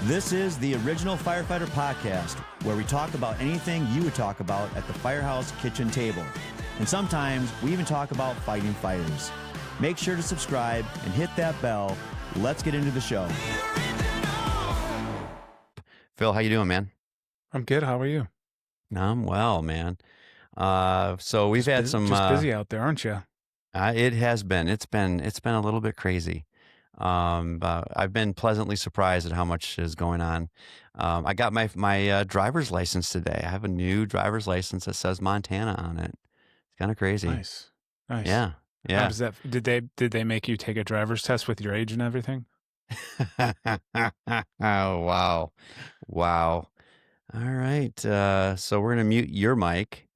This is the original Firefighter Podcast, where we talk about anything you would talk about at the Firehouse kitchen table. And sometimes we even talk about fighting fires. Make sure to subscribe and hit that bell. Let's get into the show. Phil, how you doing, man? I'm good. How are you? I'm well, man. So we've had some just busy out there, aren't you? It has been. It's been a little bit crazy. I've been pleasantly surprised at how much is going on. I got my driver's license today. I have a new driver's license that says Montana on it. It's kind of crazy. Nice. Yeah. How does that? Did they make you take a driver's test with your age and everything? Oh, wow. All right. So we're gonna mute your mic.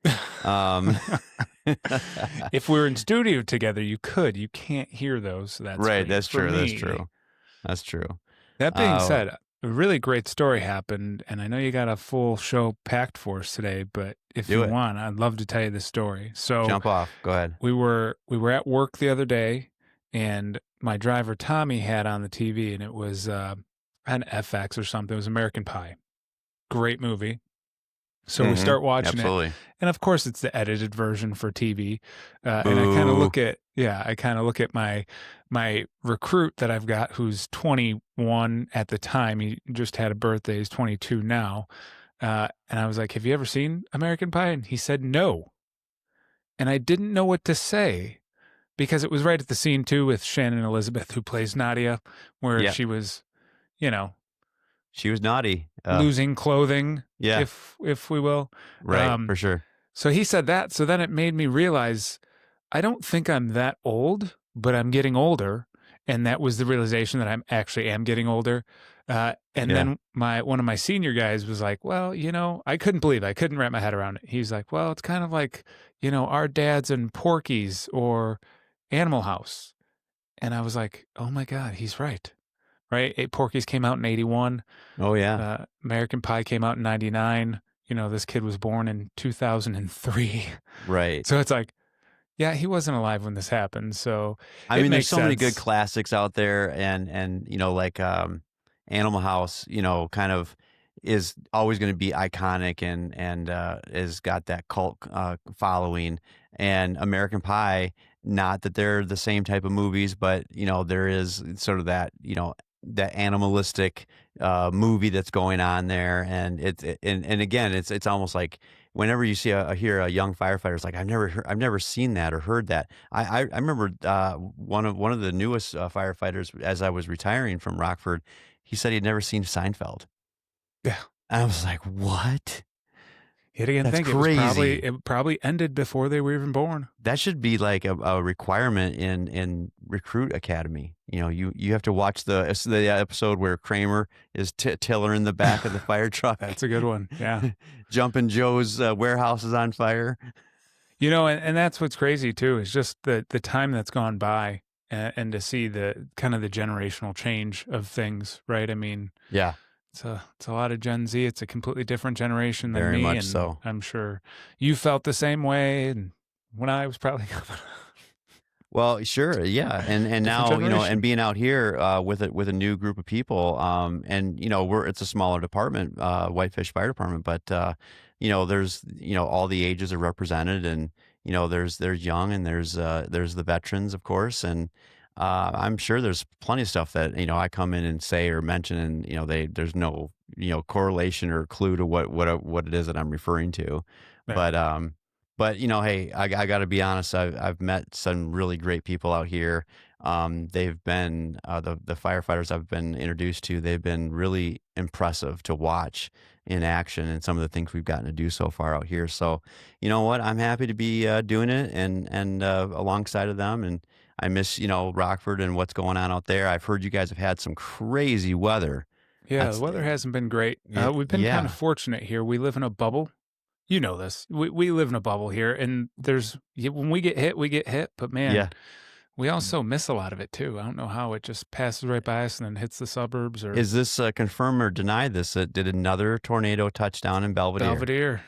If we're in studio together, you could. You can't hear those. So that's right. great. That's For true. me, That's true. That being said, a really great story happened, and I know you got a full show packed for us today. But if you want, I'd love to tell you the story. So jump off. Go ahead. We were at work the other day, and my driver Tommy had on the TV, and it was an FX or something. It was American Pie. Great movie. So we start watching it, and of course it's the edited version for TV. And I kind of look at my recruit that I've got, who's 21 at the time. He just had a birthday. He's 22 now. And I was like, "Have you ever seen American Pie?" And he said no. And I didn't know what to say, because it was right at the scene too with Shannon Elizabeth, who plays Nadia, where she was, she was naughty, losing clothing, if we will. Right, for sure. So he said that. So then it made me realize I don't think I'm that old, but I'm getting older. And that was the realization that I actually am getting older. Then one of my senior guys was like, well, I couldn't wrap my head around it. He's like, well, it's kind of like, our dads and Porky's or Animal House. And I was like, oh my God, he's right. Right? Porky's came out in 81. Oh yeah. American Pie came out in 99. This kid was born in 2003. Right. So it's like, yeah, he wasn't alive when this happened. So I mean, there's so many good classics out there, and like Animal House, kind of is always going to be iconic and has got that cult following. And American Pie, not that they're the same type of movies, but there is sort of that that animalistic movie that's going on there, and again, it's almost like whenever you hear a young firefighter, it's like I've never seen that or heard that. I remember one of the newest firefighters, as I was retiring from Rockford, he said he'd never seen Seinfeld. Yeah, and I was like, what? Yet again, That's think crazy. It probably ended before they were even born. That should be like a requirement in Recruit Academy. You have to watch the episode where Kramer is Tiller in the back of the fire truck. That's a good one. Yeah. Jumping Joe's warehouse is on fire. And that's what's crazy too, is just the time that's gone by, and to see the kind of the generational change of things, right? I mean, yeah. It's a lot of Gen Z. It's a completely different generation than Very me. much and so. I'm sure you felt the same way, and when I was probably Well, sure, yeah, and now and being out here with a new group of people, and it's a smaller department, Whitefish Fire Department, but there's all the ages are represented, and there's young, and there's the veterans, of course, and I'm sure there's plenty of stuff that I come in and say or mention, and there's no correlation or clue to what it is that I'm referring to, right. But hey, I got to be honest. I've met some really great people out here. They've been the firefighters I've been introduced to. They've been really impressive to watch in action, and some of the things we've gotten to do so far out here. So you know what? I'm happy to be doing it and alongside of them. And I miss Rockford and what's going on out there. I've heard you guys have had some crazy weather. Yeah, the weather hasn't been great. We've been kind of fortunate here. We live in a bubble. You know this. We live in a bubble here, and when we get hit, we get hit. But man, we also miss a lot of it too. I don't know how it just passes right by us and then hits the suburbs. Or is this confirm or deny this? Did another tornado touch down in Belvedere?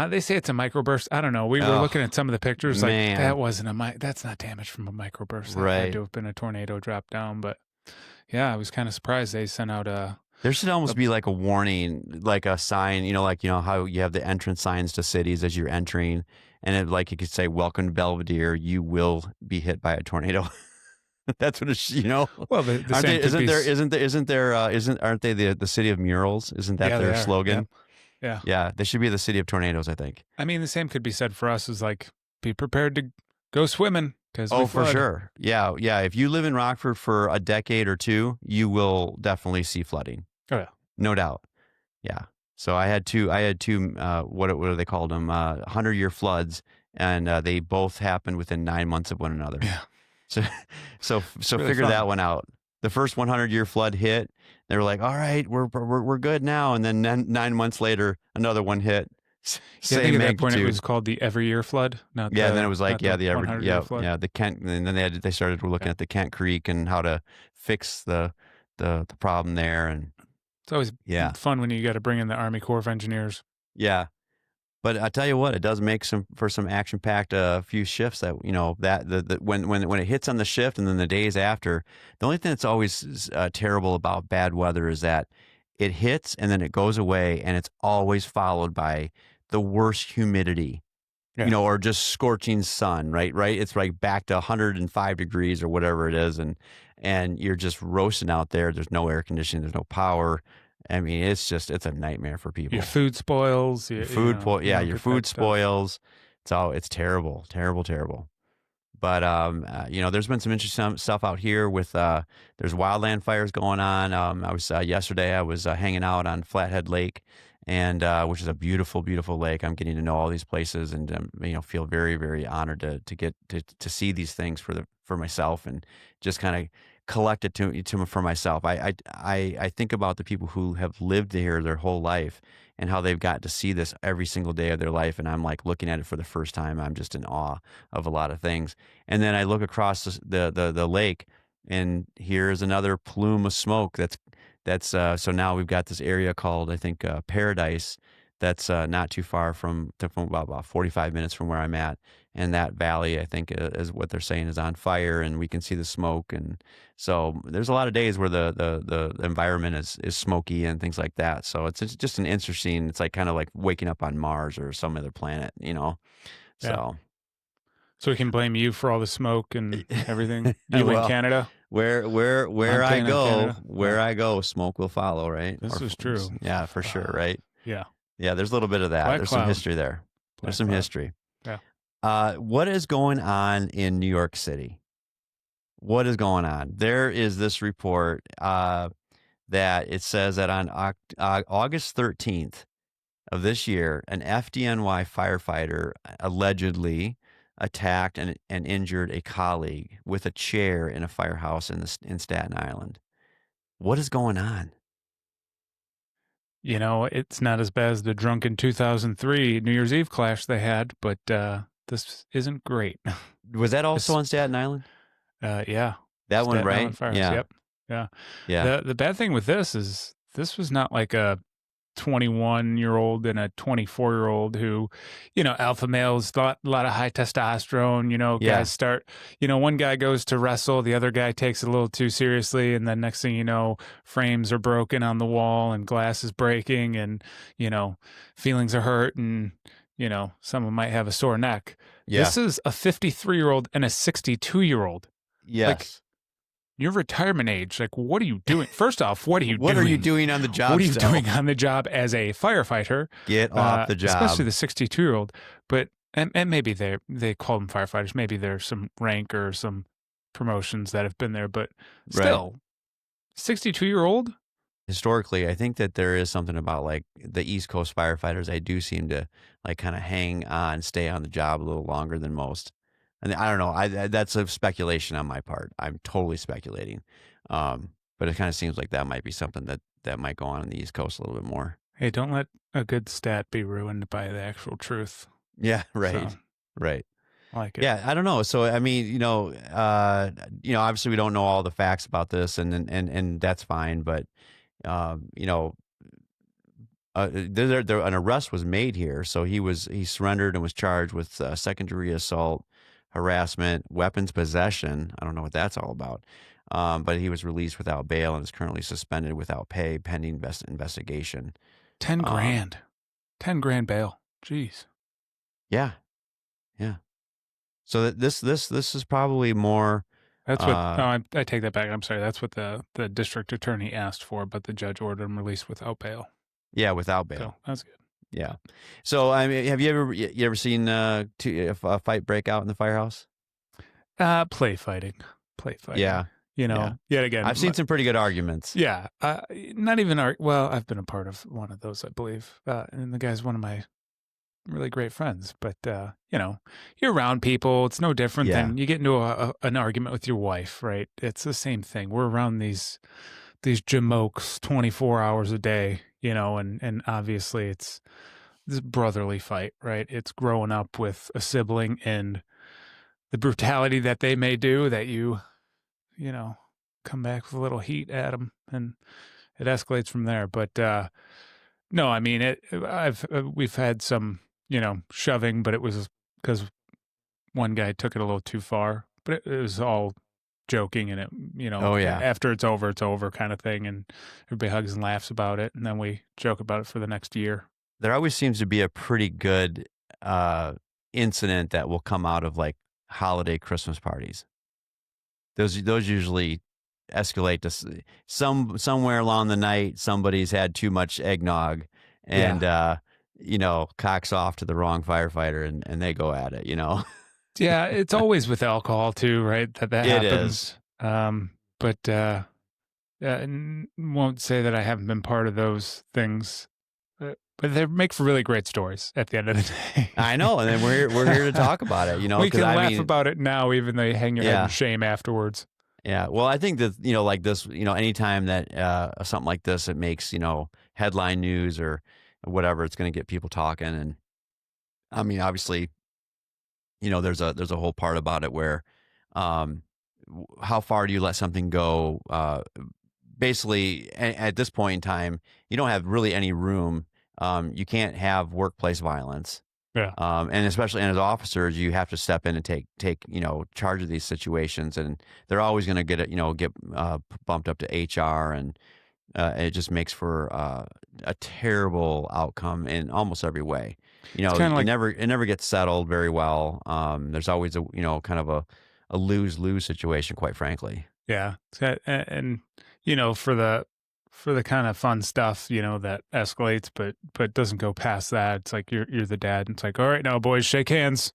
They say it's a microburst. I don't know. We were looking at some of the pictures. Like that wasn't that's not damage from a microburst. That had to have been a tornado drop down. But yeah, I was kind of surprised they sent out a There should almost be like a warning, like a sign, like, how you have the entrance signs to cities as you're entering. And it could say, "Welcome to Belvedere. You will be hit by a tornado." That's what it's, Well, the aren't same they, could be. aren't they the city of murals? Isn't that Yeah, their they are. slogan? Yeah. Yeah. They should be the city of tornadoes, I think. I mean, the same could be said for us, is like, be prepared to go swimming. Oh, for sure. Yeah. Yeah. If you live in Rockford for a decade or two, you will definitely see flooding. Oh, yeah. No doubt. Yeah. So I had two, what are they called them? 100-year floods. And they both happened within 9 months of one another. Yeah. So really figure fun. that one out. The first 100-year flood hit. They were like, "All right, we're good now." And then 9 months later, another one hit. Yeah, I think at that point it was called the every year flood. And then it was like, the every 100-year flood. the Kent, and then they started looking at the Kent Creek and how to fix the problem there. And it's always fun when you got to bring in the Army Corps of Engineers. Yeah. But I tell you what, it does make some action-packed few shifts that when it hits on the shift and then the days after. The only thing that's always terrible about bad weather is that it hits and then it goes away, and it's always followed by the worst humidity, or just scorching sun. Right. It's like back to 105 degrees or whatever it is, and you're just roasting out there. There's no air conditioning. There's no power. I mean, it's a nightmare for people. Your food spoils. Your food spoils. It's terrible, terrible, terrible. But there's been some interesting stuff out here with there's wildland fires going on. I was yesterday. I was hanging out on Flathead Lake, and which is a beautiful, beautiful lake. I'm getting to know all these places, and feel very, very honored to get to see these things for myself, and just kind of collect it for myself. I think about the people who have lived here their whole life and how they've got to see this every single day of their life. And I'm like looking at it for the first time. I'm just in awe of a lot of things. And then I look across the lake, and here's another plume of smoke. So now we've got this area called, I think, Paradise. That's not too far from about 45 minutes from where I'm at. And that valley, I think, is what they're saying is on fire, and we can see the smoke. And so there's a lot of days where the environment is smoky and things like that. So it's just an interesting, it's like kind of like waking up on Mars or some other planet, So we can blame you for all the smoke and everything. You in Canada? Where I go, smoke will follow, right? This is true. Yeah, for sure, right? Yeah. Yeah, there's a little bit of that. There's some history there. There's some history. Yeah. What is going on in New York City? What is going on? There is this report that it says that on August 13th of this year, an FDNY firefighter allegedly attacked and injured a colleague with a chair in a firehouse in Staten Island. What is going on? It's not as bad as the drunken 2003 New Year's Eve clash they had, but this isn't great. Was that also on Staten Island? Yeah. That one, right? Yeah. Yep. Yeah. Yeah. The bad thing with this is this was not like a 21-year-old and a 24-year-old who, alpha males, thought a lot of high testosterone, guys start, one guy goes to wrestle, the other guy takes it a little too seriously. And then next thing you know, frames are broken on the wall and glass is breaking and, feelings are hurt and, someone might have a sore neck. Yeah. This is a 53-year-old and a 62-year-old. Yes. Like, your retirement age, like, what are you doing? First off, what are you doing? What are you doing on the job? What are you doing on the job as a firefighter? Get off the job. Especially the 62-year-old. But, and maybe they call them firefighters. Maybe there's some rank or some promotions that have been there. But still, 62-year-old? Historically, I think that there is something about, like, the East Coast firefighters. They do seem to, like, kind of hang on, stay on the job a little longer than most. And I don't know. That's a speculation on my part. I'm totally speculating. But it kind of seems like that might be something that might go on in the East Coast a little bit more. Hey, don't let a good stat be ruined by the actual truth. Yeah, right. So, right. I like it. Yeah, I don't know. So, I mean, obviously we don't know all the facts about this, and that's fine. But, an arrest was made here. So he surrendered and was charged with second-degree assault, harassment, weapons possession. I don't know what that's all about. but he was released without bail and is currently suspended without pay pending investigation. 10 grand. 10 grand bail. Jeez. Yeah. Yeah. So this is probably more. That's what. No, I take that back. I'm sorry. That's what the district attorney asked for, but the judge ordered him released without bail. Yeah, without bail. So that's good. Yeah. So I mean, have you ever seen a fight break out in the firehouse? Play fighting. Yeah. Yet again, I've seen some pretty good arguments. Yeah. Not even well, I've been a part of one of those, I believe. And the guy's one of my really great friends. But you're around people. It's no different than you get into an argument with your wife, right? It's the same thing. We're around these jamokes 24 hours a day, and obviously it's this brotherly fight, right? It's growing up with a sibling and the brutality that they may do that you come back with a little heat at them and it escalates from there. But no, I mean, we've had some, shoving, but it was because one guy took it a little too far, but it was all joking and it, after it's over kind of thing. And everybody hugs and laughs about it. And then we joke about it for the next year. There always seems to be a pretty good incident that will come out of like holiday Christmas parties. Those usually escalate to somewhere along the night. Somebody's had too much eggnog and, cocks off to the wrong firefighter and they go at it, Yeah, it's always with alcohol too, right? That happens. It is. But won't say that I haven't been part of those things. But they make for really great stories at the end of the day. I know, and then we're here to talk about it. We can laugh about it now, even though you hang your head in shame afterwards. Yeah, well, I think that like this, anytime that something like this, it makes headline news or whatever, it's going to get people talking. And I mean, obviously, there's a whole part about it where, how far do you let something go? Basically, at this point in time, you don't have really any room. You can't have workplace violence. Yeah. And especially as officers, you have to step in and take charge of these situations, and they're always going to get bumped up to HR, and it just makes for a terrible outcome in almost every way. It never gets settled very well. There's always a kind of a lose-lose situation, quite frankly. Yeah, and for the kind of fun stuff, that escalates, but doesn't go past that. It's like you're the dad, and it's like, all right, now boys, shake hands.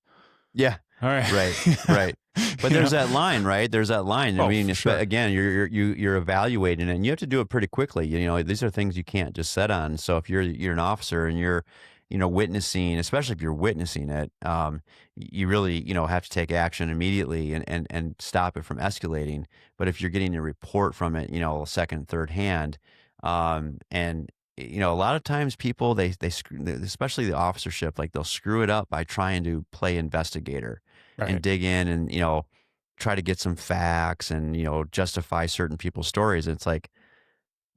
Yeah. All right. Right. But there's that line, right? There's that line. I mean, sure. Again, you're evaluating it, and you have to do it pretty quickly. These are things you can't just set on. So if you're an officer and you're witnessing, especially if you're witnessing it, you really have to take action immediately and stop it from escalating. But if you're getting a report from it, second, third hand, and a lot of times people they especially the officership, like they'll screw it up by trying to play investigator. Right. And dig in and try to get some facts and justify certain people's stories. It's like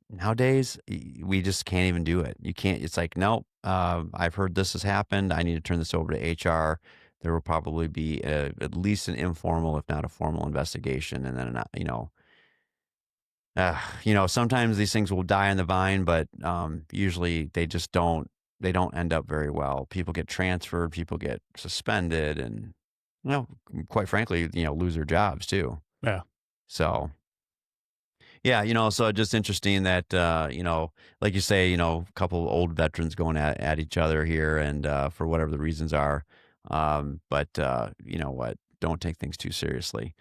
nowadays we just can't even do it. You can't. It's like, no, I've heard this has happened. I need to turn this over to HR. There will probably be at least an informal, if not a formal investigation, and then sometimes these things will die on the vine, but usually they just don't. They don't end up very well. People get transferred. People get suspended, and quite frankly, lose their jobs too. Yeah. So, yeah, so just interesting that, like you say, a couple of old veterans going at each other here and for whatever the reasons are. But you know what? Don't take things too seriously.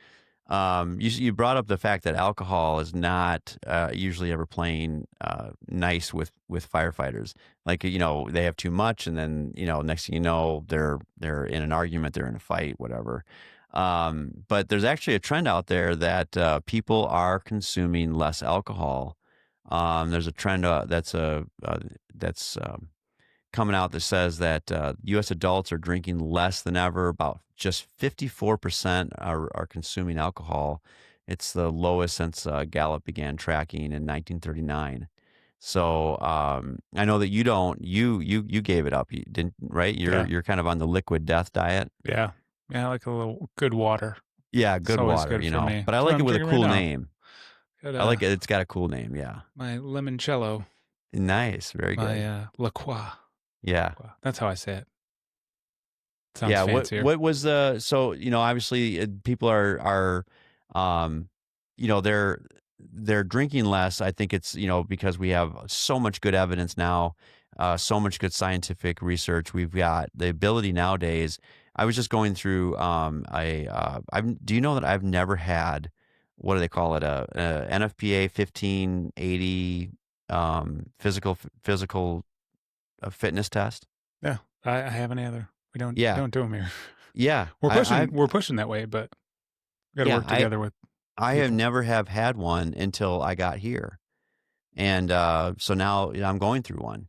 You brought up the fact that alcohol is not usually ever playing nice with firefighters. Like, they have too much, and then next thing you know, they're in an argument, they're in a fight, whatever. But there's actually a trend out there that people are consuming less alcohol. There's a trend that's coming out that says that U.S. adults are drinking less than ever. About just 54% are consuming alcohol. It's the lowest since Gallup began tracking in 1939. So I know that you don't. You gave it up. You didn't, right? You're kind of on the liquid death diet. Yeah, I like a little good water. Yeah, good water. Good for me. But I like it with a cool name. I like it. It's got a cool name. Yeah. My limoncello. Nice. Very good. My La Croix. Yeah. That's how I say it. Sounds fancier. What was the, so, obviously people are, they're drinking less. I think it's, because we have so much good evidence now, so much good scientific research. We've got the ability nowadays. I was just going through, do you know that I've never had, what do they call it? A NFPA 1580, physical fitness test. Yeah. I haven't either. We don't do them here. Yeah. We're pushing that way, but we got to work together with I people. have never had one until I got here. And so now I'm going through one.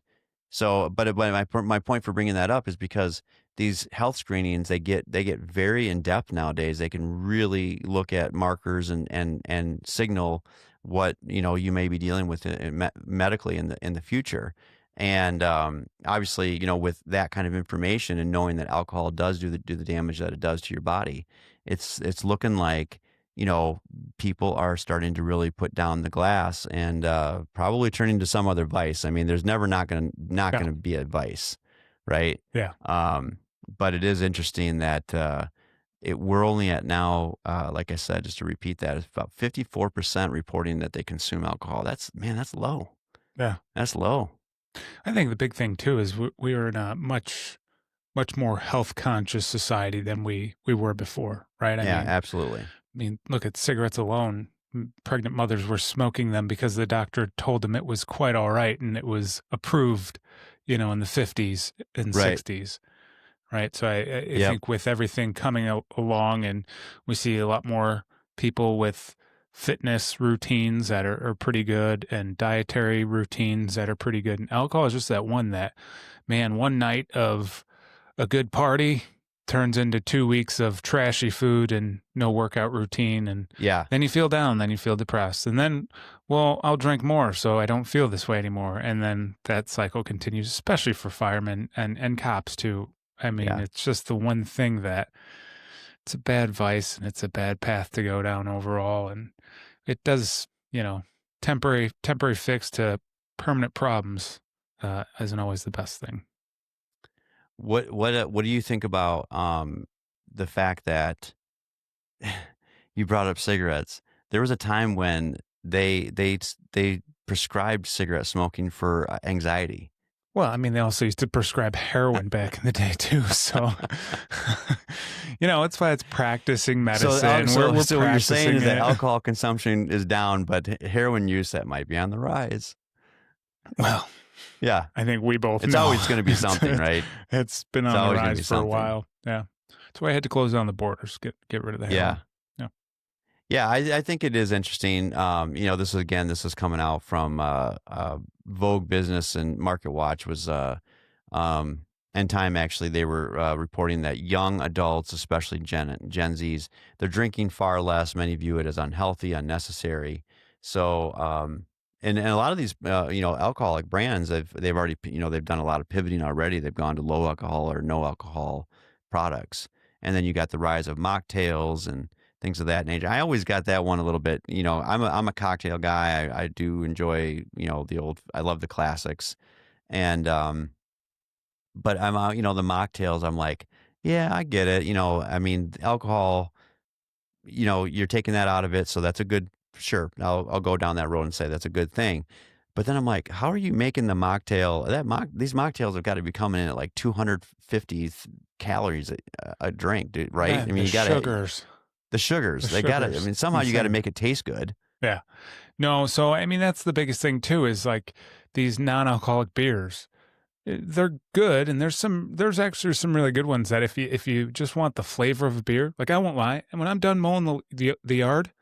So, but my point for bringing that up is because these health screenings, they get very in depth nowadays. They can really look at markers and signal what you may be dealing with medically in the future. And obviously, with that kind of information and knowing that alcohol does do the damage that it does to your body, it's looking like people are starting to really put down the glass and probably turning to some other vice. I mean, there's never not going to be a vice, right? Yeah. But it is interesting that we're only at now, like I said, just to repeat that, it's about 54% reporting that they consume alcohol. That's low. Yeah. That's low. I think the big thing too is we are in a much more health conscious society than we were before, right? I mean, absolutely. I mean, look at cigarettes alone. Pregnant mothers were smoking them because the doctor told them it was quite all right, and it was approved, in the 50s and 60s, right? So I think with everything coming along, and we see a lot more people with fitness routines that are pretty good and dietary routines that are pretty good. And alcohol is just that one night of a good party turns into 2 weeks of trashy food and no workout routine. And then you feel down, then you feel depressed. And then, well, I'll drink more so I don't feel this way anymore. And then that cycle continues, especially for firemen and cops too. I mean, it's just the one thing that it's a bad vice and it's a bad path to go down overall. And it does, temporary fix to permanent problems isn't always the best thing. What do you think about the fact that you brought up cigarettes? There was a time when they prescribed cigarette smoking for anxiety. Well, I mean, they also used to prescribe heroin back in the day too. So, it's why it's practicing medicine. So what you're saying is that alcohol consumption is down, but heroin use, that might be on the rise. Well, yeah, I think we both know. It's always going to be something, right? It's been on the rise for a while. Yeah. That's why I had to close down the borders, get rid of the heroin. Yeah, I think it is interesting. This is coming out from Vogue Business and Market Watch was and Time, actually. They were reporting that young adults, especially Gen Zs, they're drinking far less. Many view it as unhealthy, unnecessary. So and a lot of these alcoholic brands, they've already they've done a lot of pivoting already. They've gone to low alcohol or no alcohol products, and then you got the rise of mocktails and things of that nature. I always got that one a little bit. I'm a cocktail guy. I do enjoy I love the classics, and but I'm the mocktails. I'm like, yeah, I get it. I mean, alcohol. You're taking that out of it, so that's a good. Sure, I'll go down that road and say that's a good thing. But then I'm like, how are you making the mocktail? These mocktails have got to be coming in at like 250 calories a drink, dude, right? Yeah, I mean, you got sugars. The sugars. They got to. I mean, somehow you got to make it taste good. Yeah. No. So I mean, that's the biggest thing too. Is like these non-alcoholic beers. They're good, and there's actually some really good ones that if you just want the flavor of a beer, like I won't lie, and when I'm done mowing the yard,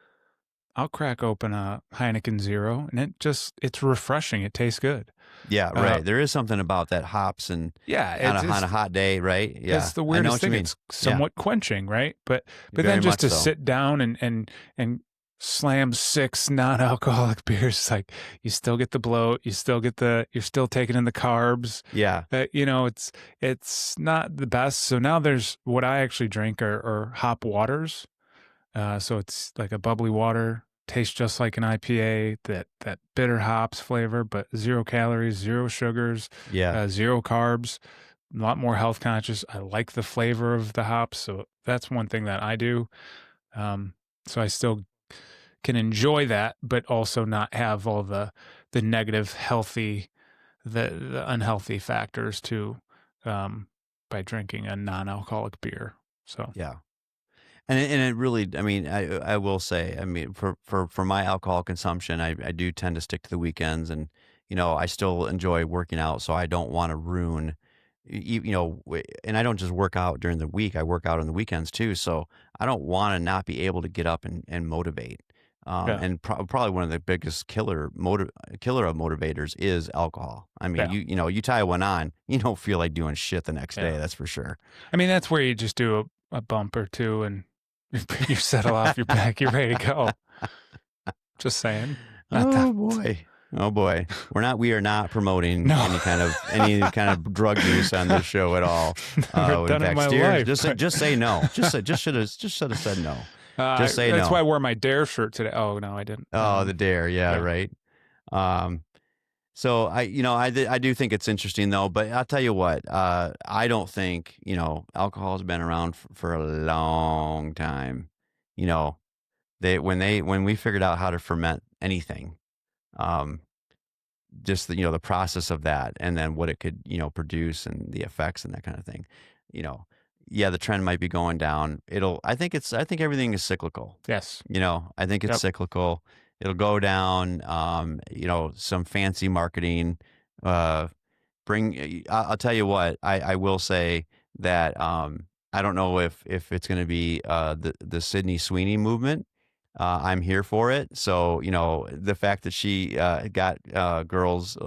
I'll crack open a Heineken Zero, and it's refreshing. It tastes good. Yeah, right. There is something about that hops and on a hot day, right? Yeah, it's the weirdest thing. It's somewhat quenching, right? But then just to sit down and slam 6 non-alcoholic beers, it's like you still get the bloat, you're still taking in the carbs. Yeah, it's not the best. So now there's what I actually drink are hop waters. So it's like a bubbly water tastes just like an IPA, that bitter hops flavor, but 0 calories, 0 sugars, Yeah. 0 carbs, a lot more health conscious. I like the flavor of the hops, so that's one thing that I do. So I still can enjoy that, but also not have all the negative the unhealthy factors too, by drinking a non-alcoholic beer. So Yeah. And it really, I mean, I will say, I mean, for my alcohol consumption, I do tend to stick to the weekends, and I still enjoy working out, so I don't want to ruin, and I don't just work out during the week, I work out on the weekends too, so I don't want to not be able to get up and motivate. yeah, And probably one of the biggest killer of motivators is alcohol. I mean, yeah. you tie one on, you don't feel like doing shit the next day. That's for sure. I mean, that's where you just do a bump or two and you settle off your back. You're ready to go. Just saying. Oh boy. We are not promoting any kind of drug use on this show at all. Never done it in my life. Just say no. Just should have said no. Just say no. That's why I wore my Dare shirt today. Oh no, I didn't. Oh, the Dare, yeah, right. So I do think it's interesting though, but I'll tell you what, I don't think, alcohol has been around for a long time. When we figured out how to ferment anything, just the process of that, and then what it could, produce, and the effects and that kind of thing, yeah, the trend might be going down. I think everything is cyclical. Yes. I think it's cyclical. It'll go down. Some fancy marketing. I'll tell you what. I will say that I don't know if it's going to be the Sydney Sweeney movement. I'm here for it. So the fact that she got girls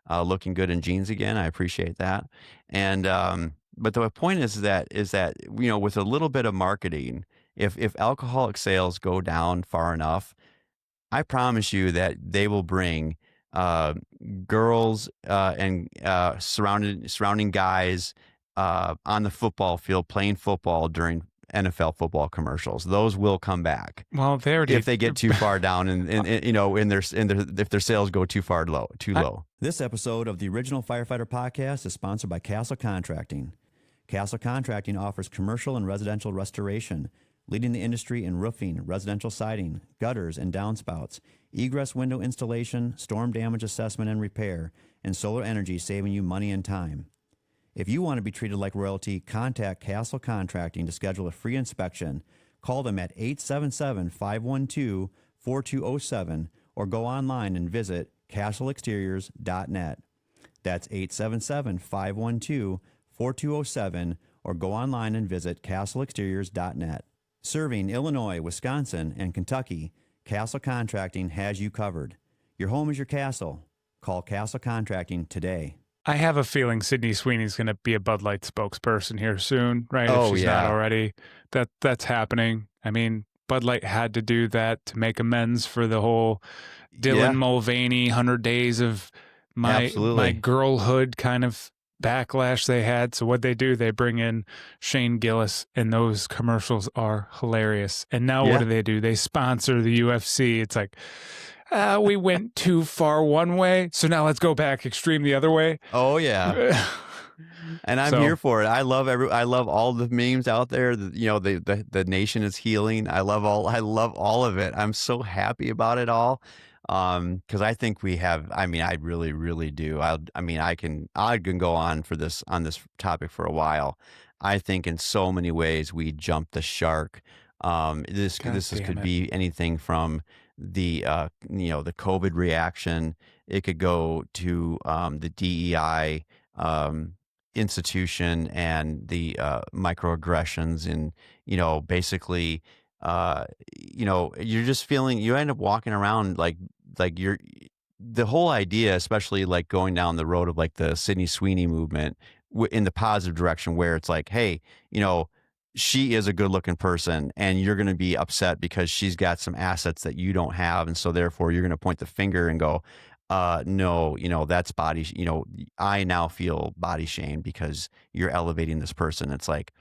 looking good in jeans again, I appreciate that. And but the point is that with a little bit of marketing, if alcoholic sales go down far enough, I promise you that they will bring girls and surrounding guys on the football field playing football during NFL football commercials. Those will come back. Well, if they get too far down and if their sales go too low. This episode of the original Firefighter Podcast is sponsored by Castle Contracting. Castle Contracting offers commercial and residential restoration, leading the industry in roofing, residential siding, gutters and downspouts, egress window installation, storm damage assessment and repair, and solar energy, saving you money and time. If you want to be treated like royalty, contact Castle Contracting to schedule a free inspection. Call them at 877-512-4207 or go online and visit castleexteriors.net. That's 877-512-4207 or go online and visit castleexteriors.net. Serving Illinois, Wisconsin, and Kentucky, Castle Contracting has you covered. Your home is your castle. Call Castle Contracting today. I have a feeling Sydney Sweeney's going to be a Bud Light spokesperson here soon, right? Oh, if she's yeah. not already. That's happening. I mean, Bud Light had to do that to make amends for the whole Dylan Mulvaney 100 days of my girlhood kind of backlash they had. So what they do, they bring in Shane Gillis, and those commercials are hilarious. And now what do? They sponsor the UFC. It's like, we went too far one way, so now let's go back extreme the other way. Oh yeah. And I'm here for it. I love all the memes out there. The nation is healing. I love all of it. I'm so happy about it all. Because I think we have. I mean, I really, really do. I can go on this topic for a while. I think in so many ways we jumped the shark. This could be anything from the the COVID reaction. It could go to the DEI institution and the microaggressions, and basically you're just feeling, you end up walking around like you're, the whole idea, especially like going down the road of like the Sydney Sweeney movement in the positive direction, where it's like, hey, she is a good looking person and you're going to be upset because she's got some assets that you don't have. And so therefore you're going to point the finger and go, no, that's body, I now feel body shamed because you're elevating this person. It's like,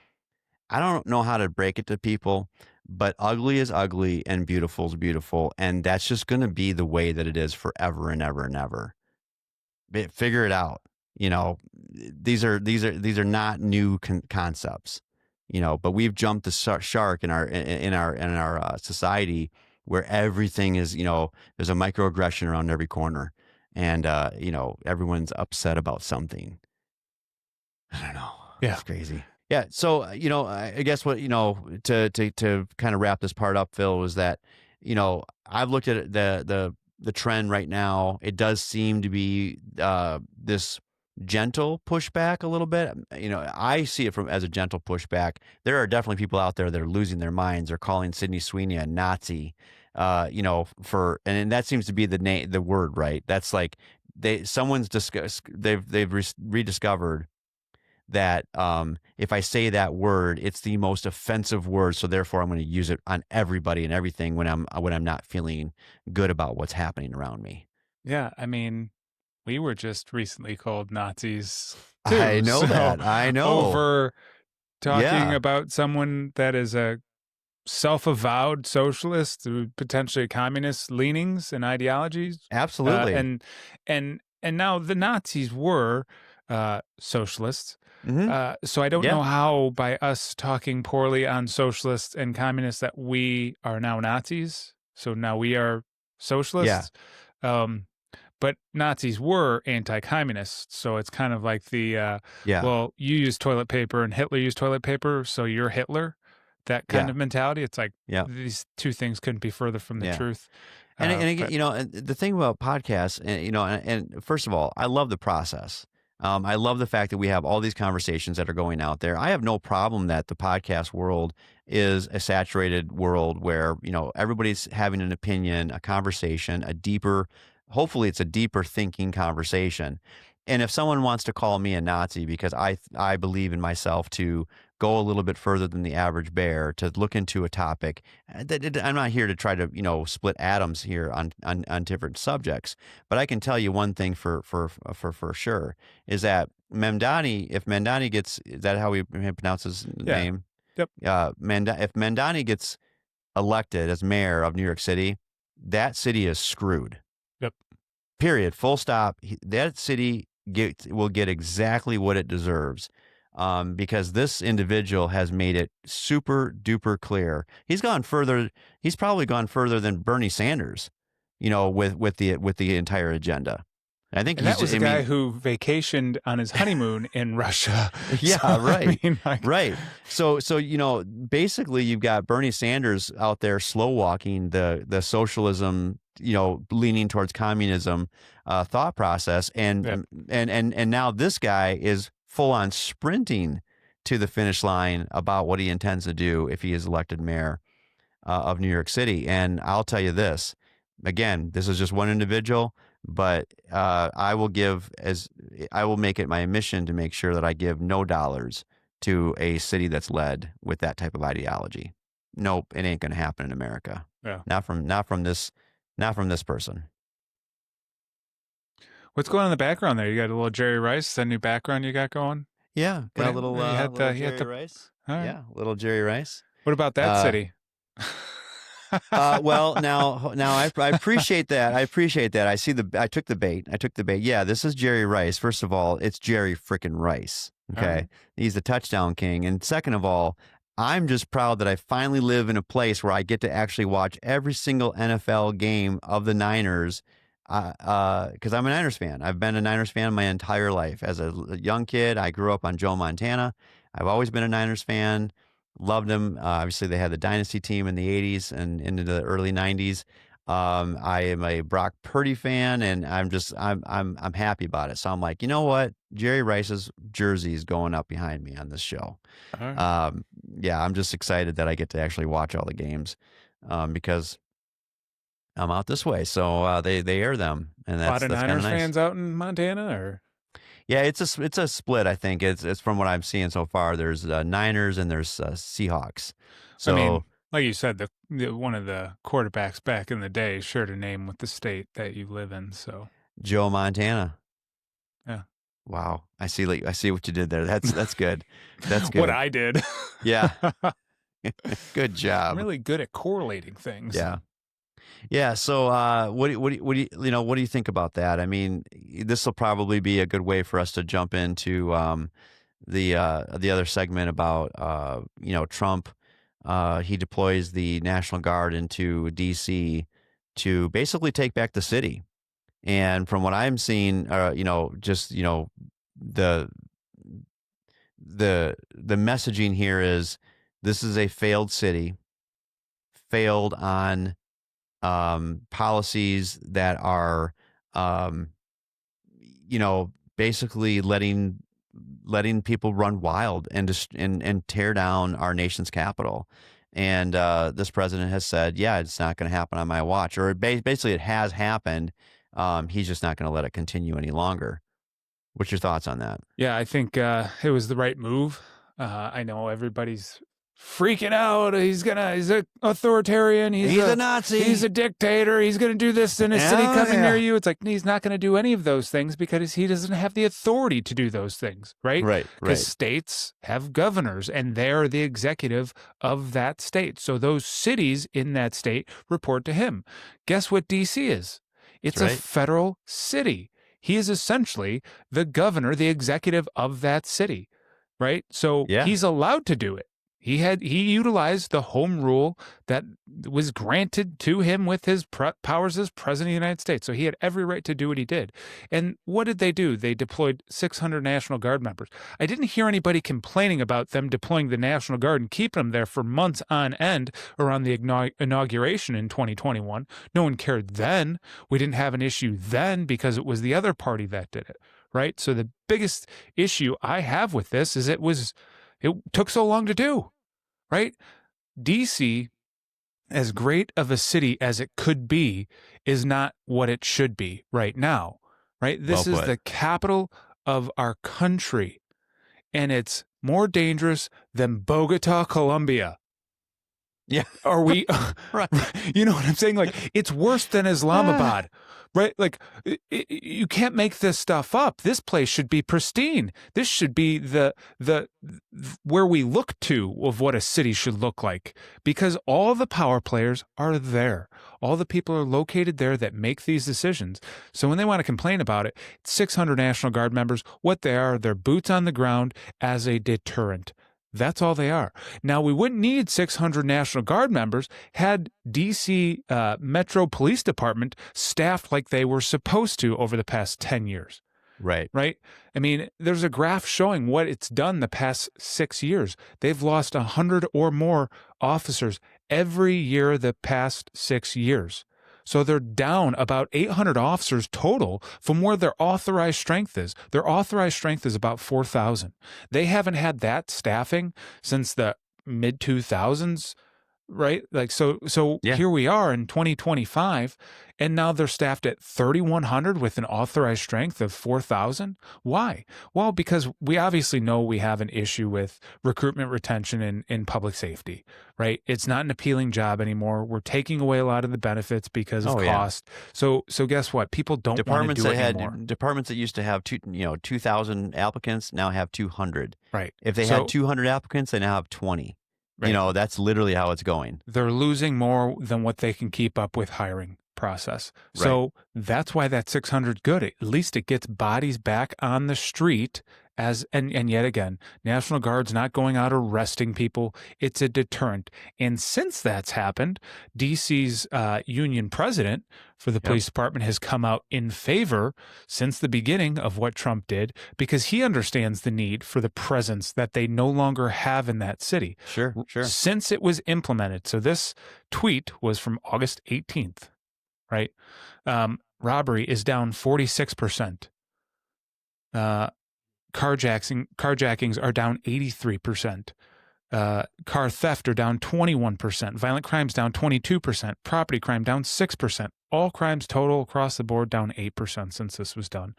I don't know how to break it to people, but ugly is ugly and beautiful is beautiful. And that's just going to be the way that it is forever and ever and ever. Figure it out. These are not new concepts, but we've jumped the shark in our society where everything is, there's a microaggression around every corner, and everyone's upset about something. I don't know. Yeah. It's crazy. Yeah. So, I guess what, to kind of wrap this part up, Phil, was that, I've looked at the trend right now. It does seem to be this gentle pushback a little bit. I see it as a gentle pushback. There are definitely people out there that are losing their minds. They're calling Sydney Sweeney a Nazi, and that seems to be the word, right? That's like they've rediscovered that if I say that word, it's the most offensive word. So therefore, I'm going to use it on everybody and everything when I'm not feeling good about what's happening around me. Yeah, I mean, we were just recently called Nazis too. I know that. I know. Over talking about someone that is a self-avowed socialist, potentially communist leanings and ideologies. Absolutely. And now the Nazis were socialists. Mm-hmm. So I don't know how by us talking poorly on socialists and communists that we are now Nazis. So now we are socialists. Yeah. But Nazis were anti-communists. So it's kind of like well, you use toilet paper and Hitler used toilet paper, so you're Hitler. That kind of mentality. It's like these two things couldn't be further from the truth. And again, the thing about podcasts, and first of all, I love the process. I love the fact that we have all these conversations that are going out there. I have no problem that the podcast world is a saturated world where, everybody's having an opinion, a conversation, hopefully it's a deeper thinking conversation. And if someone wants to call me a Nazi because I believe in myself to go a little bit further than the average bear, to look into a topic, I'm not here to try to, split atoms here on different subjects. But I can tell you one thing for sure is that if Mamdani gets, is that how he pronounces his name? Yep. If Mamdani gets elected as mayor of New York City, that city is screwed. Yep. Period. Full stop. That city will get exactly what it deserves, because this individual has made it super duper clear. He's gone further. He's probably gone further than Bernie Sanders, with the entire agenda. I think that was a guy who vacationed on his honeymoon in Russia. Yeah, so, right, right. So basically, you've got Bernie Sanders out there slow walking the socialism, leaning towards communism thought process, and now this guy is full on sprinting to the finish line about what he intends to do if he is elected mayor of New York City. And I'll tell you this, again, this is just one individual. But I will make it my mission to make sure that I give no dollars to a city that's led with that type of ideology. Nope, it ain't going to happen in America. Yeah. Not from this person. What's going on in the background there? You got a little Jerry Rice, that new background you got going? Yeah, got a little Jerry Rice. Right. Yeah, little Jerry Rice. What about that city? Well, now I appreciate that. I took the bait. Yeah, this is Jerry Rice. First of all, it's Jerry frickin' Rice. Okay. He's the touchdown king. And second of all, I'm just proud that I finally live in a place where I get to actually watch every single NFL game of the Niners. Because I'm a Niners fan. I've been a Niners fan my entire life. As a young kid, I grew up on Joe Montana. I've always been a Niners fan. Loved them. Obviously, they had the dynasty team in the 80s and into the early 90s. I am a Brock Purdy fan, and I'm happy about it. So I'm like, you know what? Jerry Rice's jersey is going up behind me on this show. Right. Yeah, I'm just excited that I get to actually watch all the games because I'm out this way. So they air them, and that's a lot of Niners fans out in Montana, or. Yeah, it's a split. I think it's from what I'm seeing so far. There's Niners and there's Seahawks. So, I mean, like you said, the one of the quarterbacks back in the day shared a name with the state that you live in. So Joe Montana. Yeah. Wow, I see what you did there. That's good. That's good. What I did. Yeah. Good job. I'm really good at correlating things. Yeah. Yeah. So, what do you think about that? I mean, this will probably be a good way for us to jump into the other segment about Trump. He deploys the National Guard into D.C. to basically take back the city. And from what I'm seeing, the messaging here is this is a failed city, failed on policies that are, basically letting people run wild and tear down our nation's capital. And this president has said, yeah, it's not going to happen on my watch, or basically it has happened. He's just not going to let it continue any longer. What's your thoughts on that? Yeah, I think it was the right move. I know everybody's freaking out. He's an authoritarian. He's a Nazi. He's a dictator. He's going to do this in a city coming near you. It's like, he's not going to do any of those things because he doesn't have the authority to do those things, right? Right. Because states have governors and they're the executive of that state. So those cities in that state report to him. Guess what D.C. is? It's a federal city. He is essentially the governor, the executive of that city, right? So he's allowed to do it. He utilized the home rule that was granted to him with his powers as president of the United States. So he had every right to do what he did. And what did they do? They deployed 600 National Guard members. I didn't hear anybody complaining about them deploying the National Guard and keeping them there for months on end around the inauguration in 2021. No one cared then. We didn't have an issue then because it was the other party that did it, right? So the biggest issue I have with this is it took so long to do, right? D.C., as great of a city as it could be, is not what it should be right now, right? This is the capital of our country, and it's more dangerous than Bogota, Colombia. Yeah. Are we, right. You know what I'm saying? Like, it's worse than Islamabad, right? Like, you can't make this stuff up. This place should be pristine. This should be the where we look to of what a city should look like, because all the power players are there. All the people are located there that make these decisions. So when they want to complain about it, 600 National Guard members, what they are, they're boots on the ground as a deterrent. That's all they are. Now, we wouldn't need 600 National Guard members had D.C. Metro Police Department staffed like they were supposed to over the past 10 years. Right. Right? I mean, there's a graph showing what it's done the past 6 years. They've lost 100 or more officers every year the past 6 years. So they're down about 800 officers total from where their authorized strength is. Their authorized strength is about 4,000. They haven't had that staffing since the mid-2000s, right? Like, so Here we are in 2025, and now they're staffed at 3,100 with an authorized strength of 4,000. Why? Well, because we obviously know we have an issue with recruitment, retention, in public safety, right? It's not an appealing job anymore. We're taking away a lot of the benefits because of cost. So guess what? People don't want to do it anymore. Departments that used to have 2,000 applicants now have 200. Right. If they had 200 applicants, they now have 20. Right. That's literally how it's going. They're losing more than what they can keep up with hiring process. Right. So that's why that 600 good. At least it gets bodies back on the street and yet again, National Guard's not going out arresting people. It's a deterrent. And since that's happened, DC's union president for the police department has come out in favor since the beginning of what Trump did, because he understands the need for the presence that they no longer have in that city. Sure. Since it was implemented. So this tweet was from August 18th, right? Robbery is down 46%. Carjackings are down 83%. Car theft are down 21%. Violent crimes down 22%. Property crime down 6%. All crimes total across the board down 8% since this was done.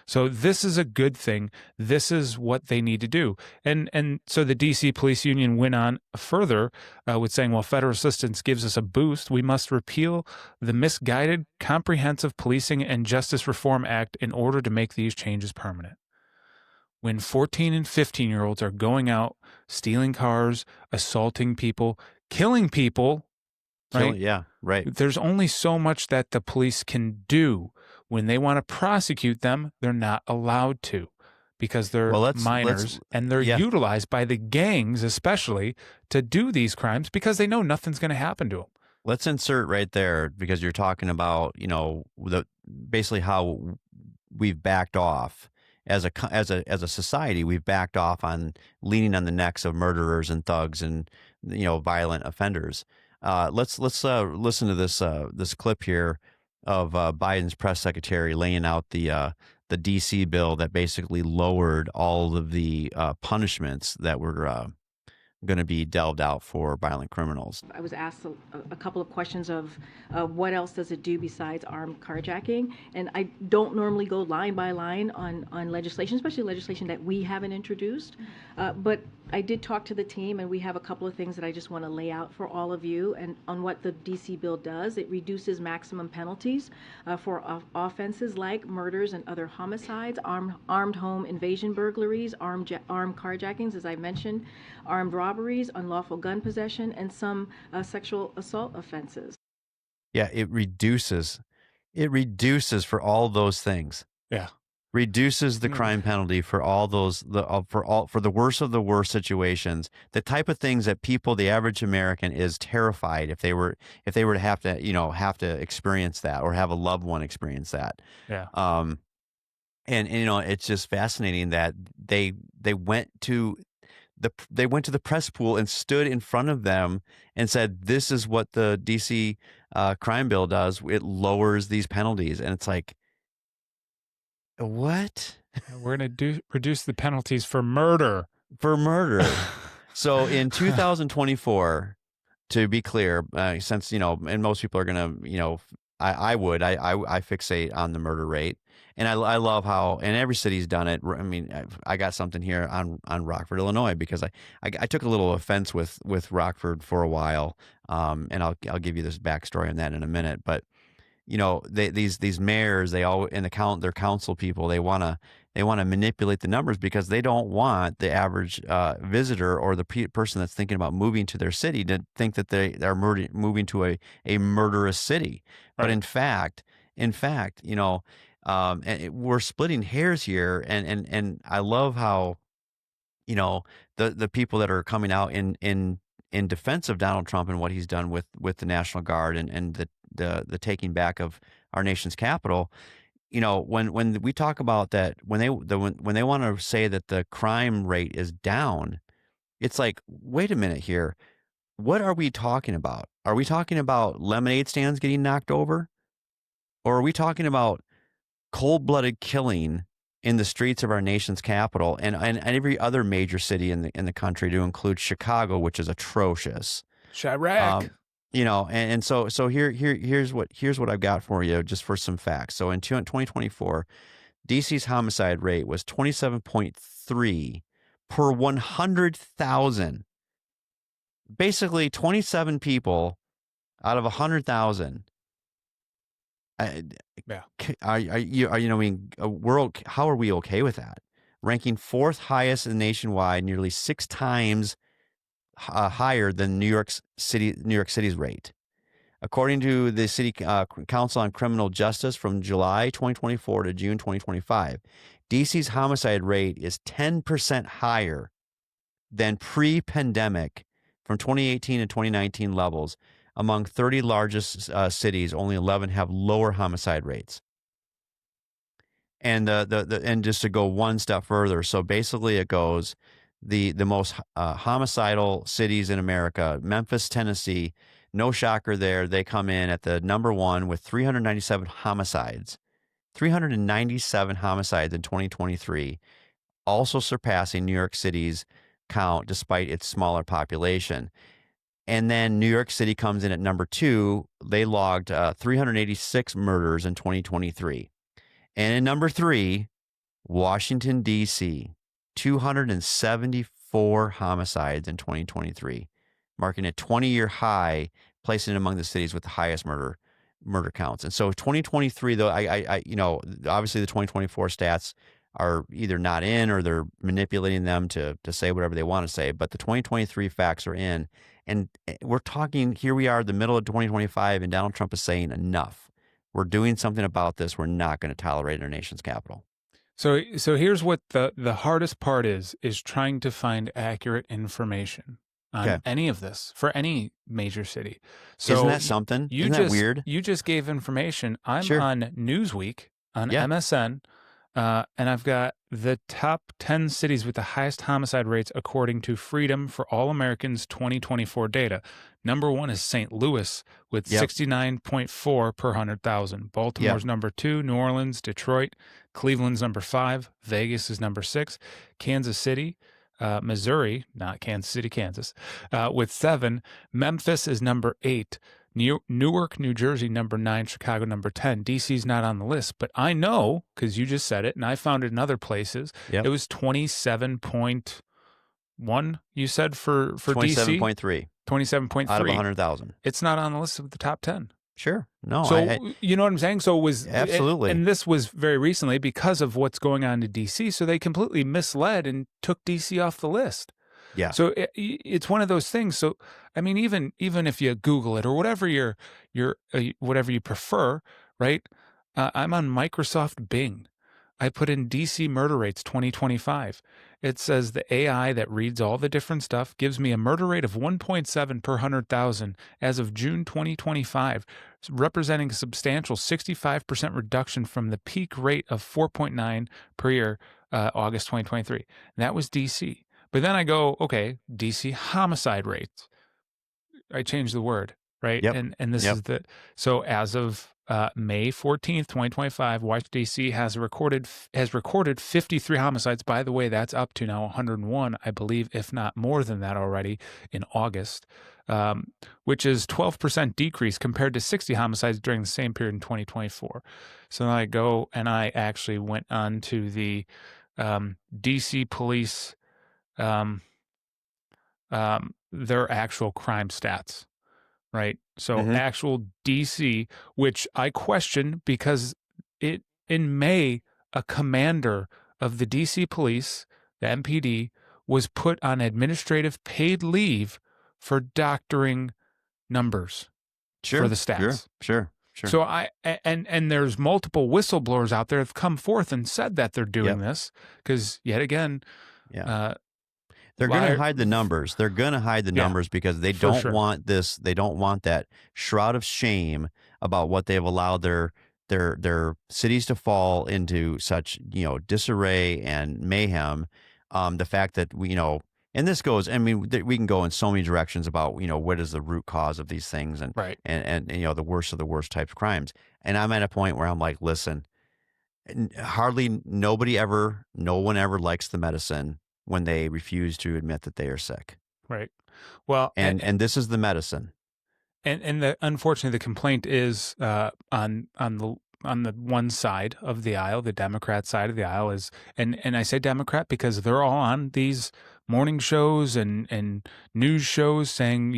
So this is a good thing. This is what they need to do. And so the DC Police Union went on further with saying, well, federal assistance gives us a boost. We must repeal the misguided Comprehensive Policing and Justice Reform Act in order to make these changes permanent. when 14 and 15-year-olds are going out, stealing cars, assaulting people, killing people, right? Yeah, right. There's only so much that the police can do. When they want to prosecute them, they're not allowed to because they're minors and they're utilized by the gangs, especially, to do these crimes because they know nothing's going to happen to them. Let's insert right there because you're talking about, basically how we've backed off as a society. We've backed off on leaning on the necks of murderers and thugs and violent offenders. Let's listen to this clip here of Biden's press secretary laying out the D.C. bill that basically lowered all of the punishments that were going to be delved out for violent criminals. I was asked a couple of questions of what else does it do besides armed carjacking, and I don't normally go line by line on legislation, especially legislation that we haven't introduced, but I did talk to the team, and we have a couple of things that I just want to lay out for all of you and on what the D.C. bill does. It reduces maximum penalties for offenses like murders and other homicides, armed home invasion burglaries, armed carjackings, as I mentioned, armed robberies, unlawful gun possession, and some sexual assault offenses. Yeah, it reduces for all those things. Yeah. Reduces the crime penalty for all those for the worst of the worst situations, the type of things that the average American is terrified if they were to have to experience that or have a loved one experience that. Yeah. And it's just fascinating that they went to the press pool and stood in front of them and said, "This is what the DC crime bill does. It lowers these penalties," and it's like, what? We're going to reduce the penalties for murder. So in 2024, to be clear, since, and most people are going to, I fixate on the murder rate. And I love how, and every city's done it. I mean, I got something here on Rockford, Illinois, because I took a little offense with Rockford for a while. And I'll give you this backstory on that in a minute. But these mayors, their council people, they want to manipulate the numbers because they don't want the average visitor or the person that's thinking about moving to their city to think that they are moving to a murderous city. Right. But in fact, we're splitting hairs here, and I love how the people that are coming out in defense of Donald Trump and what he's done with the National Guard and the taking back of our nation's capital. When we talk about that, when they want to say that the crime rate is down, it's like, wait a minute here. What are we talking about? Are we talking about lemonade stands getting knocked over? Or are we talking about cold-blooded killing in the streets of our nation's capital and every other major city in the country, to include Chicago, which is atrocious? Chirac. So here's what I've got for you, just for some facts. So in 2024, DC's homicide rate was 27.3 per 100,000. Basically, 27 people out of 100,000. Yeah. How are we okay with that? Ranking fourth highest nationwide, nearly 6 times higher than New York City's rate. According to the City Council on Criminal Justice from July 2024 to June 2025, DC's homicide rate is 10% higher than pre-pandemic from 2018 and 2019 levels. Among 30 largest cities, only 11 have lower homicide rates. And and just to go one step further, so basically it goes the most homicidal cities in America, Memphis, Tennessee. No shocker there. They come in at the number one with 397 homicides. 397 homicides in 2023, also surpassing New York City's count despite its smaller population. And then New York City comes in at number 2. They logged 386 murders in 2023. And in number 3, Washington, D.C., 274 homicides in 2023, marking a 20-year high, placing it among the cities with the highest murder counts. And so 2023, though, I obviously the 2024 stats are either not in or they're manipulating them to say whatever they want to say. But the 2023 facts are in. And we're talking, here we are, the middle of 2025, and Donald Trump is saying enough. We're doing something about this. We're not going to tolerate in our nation's capital. So here's what the hardest part is trying to find accurate information on any of this for any major city. So isn't that something? Isn't that weird? You just gave information. I'm on Newsweek on MSN, and I've got the top 10 cities with the highest homicide rates according to Freedom for All Americans 2024 data. Number 1 is St. Louis with 69.4 per 100,000. Baltimore's number 2, New Orleans, Detroit, Cleveland's number 5, Vegas is number 6, Kansas City, Missouri, not Kansas City, Kansas, with 7, Memphis is number 8, Newark, New Jersey, number 9, Chicago, number 10. DC's not on the list, but I know, because you just said it, and I found it in other places, it was 27.1, you said, for 27.3. DC? 27.3. Out of 100,000. It's not on the list of the top 10. Sure. No. So, you know what I'm saying? So it was... Absolutely. And this was very recently because of what's going on in D.C., so they completely misled and took D.C. off the list. Yeah. So it's one of those things. So, I mean, even if you Google it or whatever whatever you prefer, right? I'm on Microsoft Bing. I put in DC murder rates 2025. It says the AI that reads all the different stuff gives me a murder rate of 1.7 per 100,000 as of June 2025, representing a substantial 65% reduction from the peak rate of 4.9 per year, August 2023. And that was DC. But then I go, okay, DC homicide rates. I changed the word, right? Yep. And this is so as of May 14th, 2025, Washington D.C. has recorded 53 homicides. By the way, that's up to now 101, I believe, if not more than that already in August, which is 12% decrease compared to 60 homicides during the same period in 2024. So then I go and I actually went on to the D.C. police, their actual crime stats. Right. So actual DC, which I question because in May, a commander of the DC police, the MPD, was put on administrative paid leave for doctoring numbers for the stats. Sure. So and there's multiple whistleblowers out there have come forth and said that they're doing this because yet again, they're going to hide the numbers. They're going to hide the numbers because they don't want this. They don't want that shroud of shame about what they've allowed their cities to fall into such, disarray and mayhem. The fact that and this goes, I mean, we can go in so many directions about, what is the root cause of these things and the worst of the worst types of crimes. And I'm at a point where I'm like, listen, no one ever likes the medicine when they refuse to admit that they are sick. Right. Well, and this is the medicine. And unfortunately, the complaint is on the one side of the aisle, the Democrat side of the aisle is, and I say Democrat because they're all on these morning shows and news shows saying,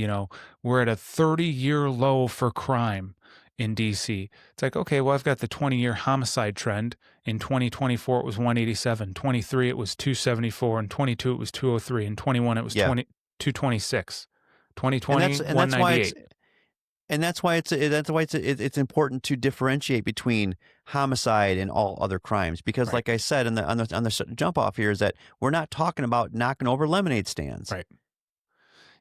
we're at a 30-year low for crime in DC. It's like, okay, well, I've got the 20-year homicide trend. In 2024, it was 187. 23, it was 274. And 22, it was 203. And 21, it was 226. 2020, 198. And that's why it's important to differentiate between homicide and all other crimes because, like I said, on the jump off here is that we're not talking about knocking over lemonade stands, right?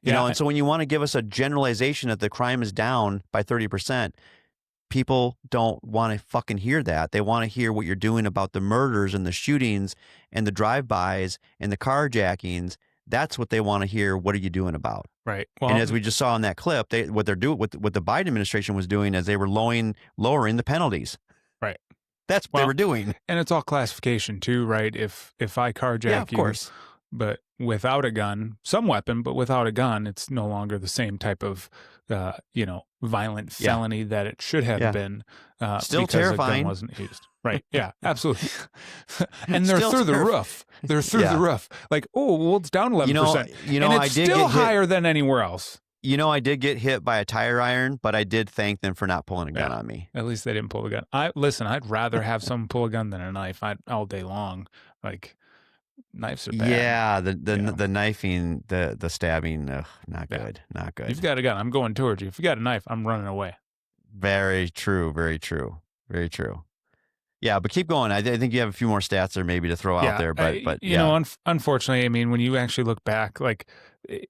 And so when you want to give us a generalization that the crime is down by 30%, people don't want to fucking hear that. They want to hear what you're doing about the murders and the shootings and the drive-bys and the carjackings. That's what they want to hear. What are you doing about? Right. Well, and as we just saw in that clip, what they're doing, what the Biden administration was doing, is they were lowering the penalties. Right. That's what they were doing. And it's all classification too, right? If I carjack of course, but without a gun, some weapon, but without a gun, it's no longer the same type of, violent felony that it should have been. Still because terrifying. A gun wasn't used. Right. Yeah, absolutely. And they're through the roof. They're through the roof. Like, oh, well, it's down 11%. And it's still higher than anywhere else. I did get hit by a tire iron, but I did thank them for not pulling a gun on me. At least they didn't pull a gun. I'd rather have someone pull a gun than a knife all day long. Like, knives are bad. Yeah, the knifing, the stabbing, not Yeah. good, not good. You've got a gun, I'm going towards you. If you got a knife, I'm running away. Very true, very true, very true. Yeah, but keep going. I think you have a few more stats there maybe to throw out there, but you know, unfortunately, I mean, when you actually look back, like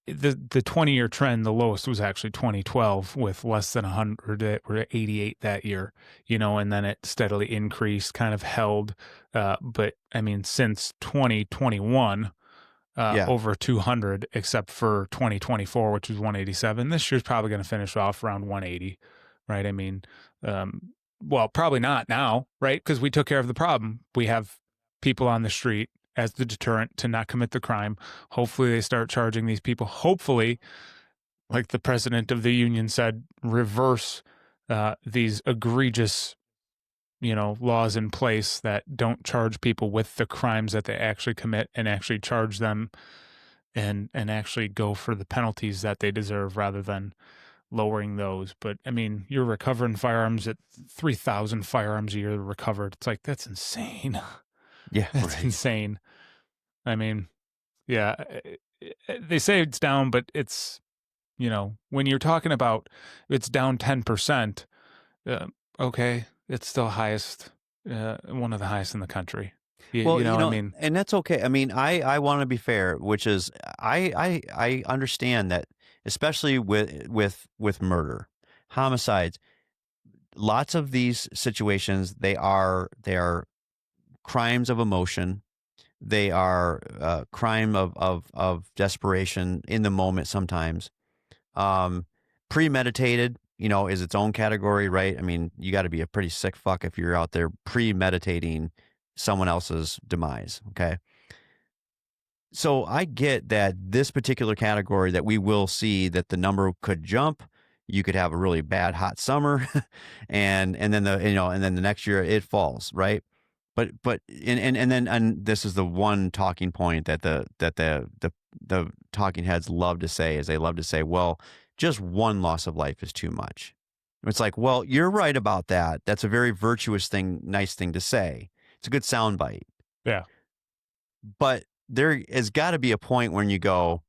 the 20-year trend, the lowest was actually 2012 with less than 100. We're at 88 that year, you know, and then it steadily increased, kind of held. But I mean, since 2021, over 200, except for 2024, which was 187. This year's probably going to finish off around 180, right? I mean, well, probably not now, right? Because we took care of the problem. We have people on the street as the deterrent to not commit the crime. Hopefully they start charging these people. Hopefully, like the president of the union said, reverse these egregious, you know, laws in place that don't charge people with the crimes that they actually commit and actually charge them and actually go for the penalties that they deserve rather than lowering those. But I mean, you're recovering firearms at 3,000 firearms a year recovered. It's like, that's insane. Yeah, that's insane. I mean, yeah, they say it's down, but it's, you know, when you're talking about it's down 10%, okay, it's still highest, one of the highest in the country. You know, I mean, and that's okay. I mean, I want to be fair, which is I understand that, especially with murder, homicides, lots of these situations, they are crimes of emotion. They are crime of desperation in the moment sometimes. Premeditated, you know, is its own category, right? I mean, you got to be a pretty sick fuck if you're out there premeditating someone else's demise, okay? So I get that this particular category that we will see that the number could jump. You could have a really bad hot summer and then the next year it falls, right? But and this is the one talking point that the talking heads love to say is they love to say, well, just one loss of life is too much. It's like, well, you're right about that. That's a very virtuous thing, nice thing to say. It's a good soundbite. Yeah. But there has got to be a point when you go,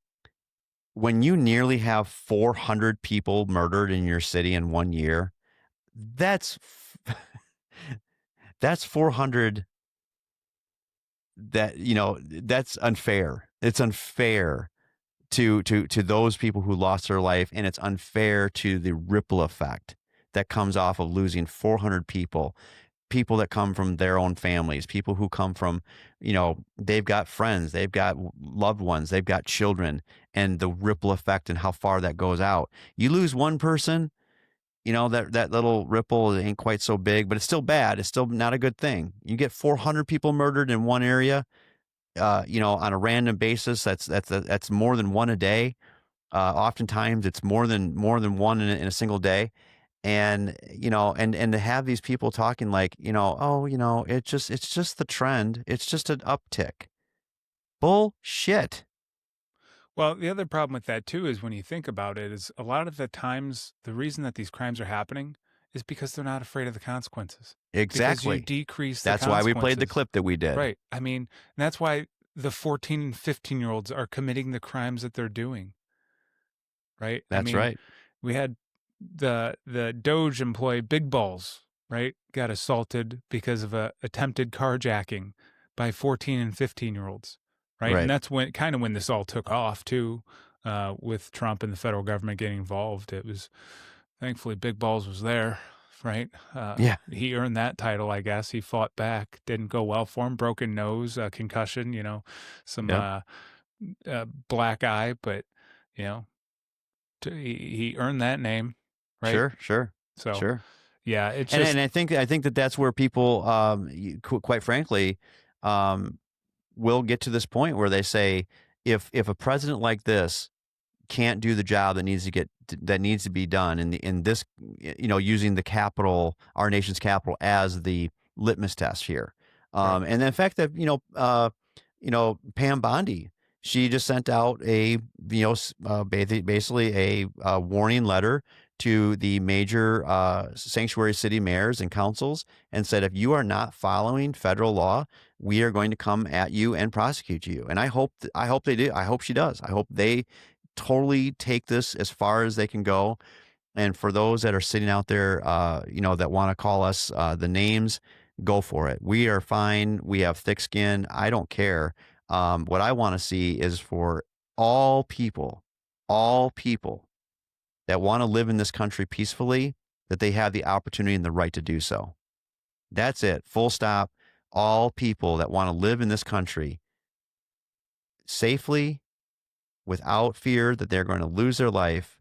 when you nearly have 400 people murdered in your city in 1 year, that's 400 that, you know, that's unfair. It's unfair to those people who lost their life, and it's unfair to the ripple effect that comes off of losing 400 people that come from their own families, people who come from, you know, they've got friends, they've got loved ones, they've got children, and the ripple effect and how far that goes out. You lose one person, you know, that little ripple ain't quite so big, but it's still bad. It's still not a good thing. You get 400 people murdered in one area, you know, on a random basis. That's more than one a day. Oftentimes it's more than one in a single day. And, you know, and to have these people talking like, you know, oh, you know, it's just the trend. It's just an uptick. Bullshit. Well, the other problem with that too is when you think about it is a lot of the times the reason that these crimes are happening is because they're not afraid of the consequences. Exactly. Because you decrease the That's why we played the clip that we did. Right. I mean, that's why the 14 and 15-year-olds are committing the crimes that they're doing. Right? That's right. We had the Doge employee Big Balls, right? Got assaulted because of a attempted carjacking by 14 and 15-year-olds. Right. And that's when this all took off too, with Trump and the federal government getting involved. It was thankfully Big Balls was there. Right. Yeah. He earned that title, I guess. He fought back. Didn't go well for him. Broken nose, concussion, you know, some black eye. But, you know, he earned that name. Right. Sure. So, sure. Yeah. It's just, and I think that's where people, quite frankly, will get to this point where they say, if a president like this can't do the job that needs to be done in this, you know, using the capital, our nation's capital, as the litmus test here, and the fact that Pam Bondi, she just sent out a basically a warning letter to the major sanctuary city mayors and councils and said, if you are not following federal law, we are going to come at you and prosecute you. And I hope they do. I hope she does. I hope they totally take this as far as they can go. And for those that are sitting out there, that want to call us the names, go for it. We are fine. We have thick skin. I don't care. What I want to see is for all people that want to live in this country peacefully, that they have the opportunity and the right to do so. That's it. Full stop. All people that want to live in this country safely, without fear that they're going to lose their life.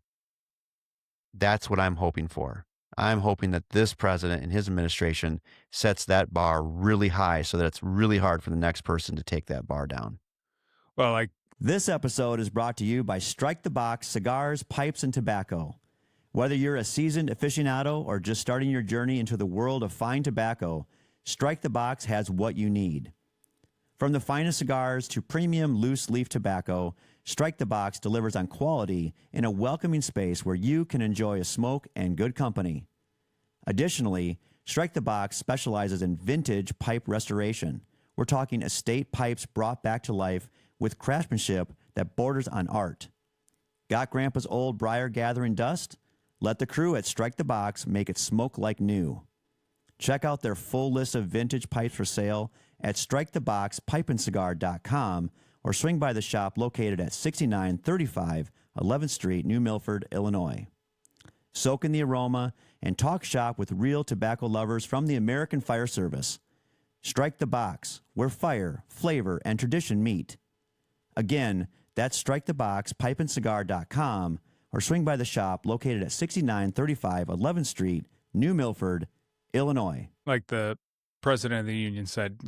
That's what I'm hoping for. I'm hoping that this president and his administration sets that bar really high so that it's really hard for the next person to take that bar down. Well, this episode is brought to you by Strike the Box Cigars, Pipes, and Tobacco. Whether you're a seasoned aficionado or just starting your journey into the world of fine tobacco, Strike the Box has what you need. From the finest cigars to premium loose leaf tobacco, Strike the Box delivers on quality in a welcoming space where you can enjoy a smoke and good company. Additionally, Strike the Box specializes in vintage pipe restoration. We're talking estate pipes brought back to life with craftsmanship that borders on art. Got Grandpa's old briar gathering dust? Let the crew at Strike the Box make it smoke like new. Check out their full list of vintage pipes for sale at striketheboxpipeandcigar.com or swing by the shop located at 6935 11th Street, New Milford, Illinois. Soak in the aroma and talk shop with real tobacco lovers from the American Fire Service. Strike the Box, where fire, flavor, and tradition meet. Again, that's striketheboxpipeandcigar.com or swing by the shop located at 6935 11th Street, New Milford, Illinois. Like the president of the union said,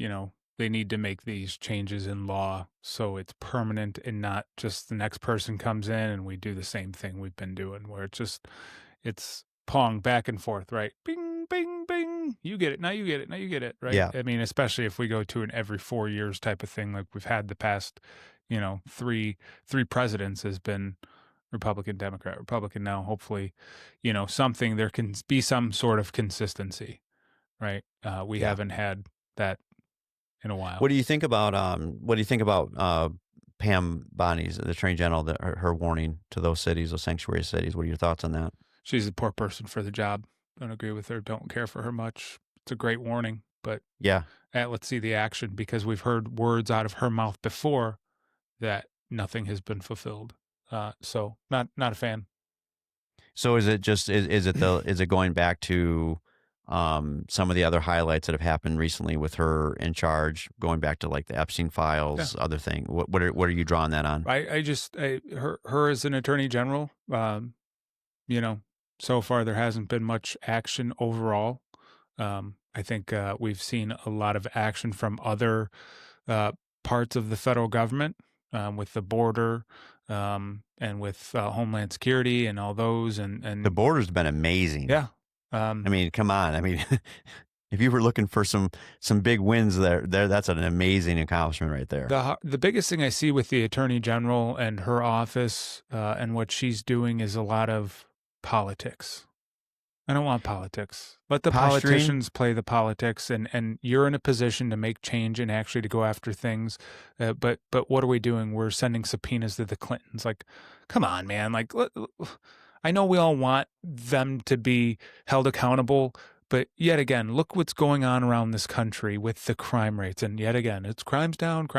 they need to make these changes in law so it's permanent and not just the next person comes in and we do the same thing we've been doing, where it's pong back and forth, right? Bing, bing, bing. You get it. Now you get it. Now you get it. Right. Yeah. I mean, especially if we go to an every 4 years type of thing, like we've had the past, three presidents has been Republican, Democrat, Republican. Now, hopefully, something, there can be some sort of consistency, right? We haven't had that in a while. What do you think about Pam Bonnie's, the Attorney General, her warning to those cities, those sanctuary cities? What are your thoughts on that? She's a poor person for the job. Don't agree with her. Don't care for her much. It's a great warning, but let's see the action, because we've heard words out of her mouth before that nothing has been fulfilled. So not a fan. So is it just is it going back to some of the other highlights that have happened recently with her in charge, going back to like the Epstein files, other thing? What are you drawing that on? Her as an attorney general, so far there hasn't been much action overall. I think we've seen a lot of action from other parts of the federal government, with the border, and with Homeland Security and all those, and the border's been amazing. Yeah. I mean, come on. I mean, if you were looking for some big wins there, that's an amazing accomplishment right there. The biggest thing I see with the Attorney General and her office and what she's doing is a lot of politics. I don't want politics. Let the politicians play the politics, and you're in a position to make change and actually to go after things. But what are we doing? We're sending subpoenas to the Clintons. Like, come on, man. Like, I know we all want them to be held accountable, but yet again, look what's going on around this country with the crime rates. And yet again, it's crimes down.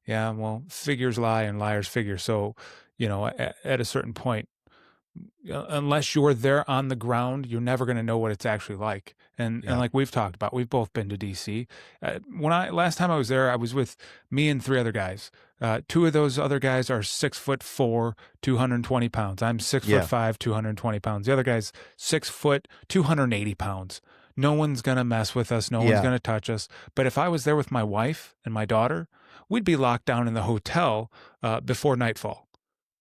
Yeah, well, figures lie and liars figure. So, at a certain point, unless you're there on the ground, you're never going to know what it's actually like. And like we've talked about, we've both been to D.C. Last time I was there, I was with me and 3 other guys. 2 of those other guys are 6'4", 220 pounds. I'm 6'5", 220 pounds. The other guy's 6 foot, 280 pounds. No one's going to mess with us. No one's going to touch us. But if I was there with my wife and my daughter, we'd be locked down in the hotel before nightfall.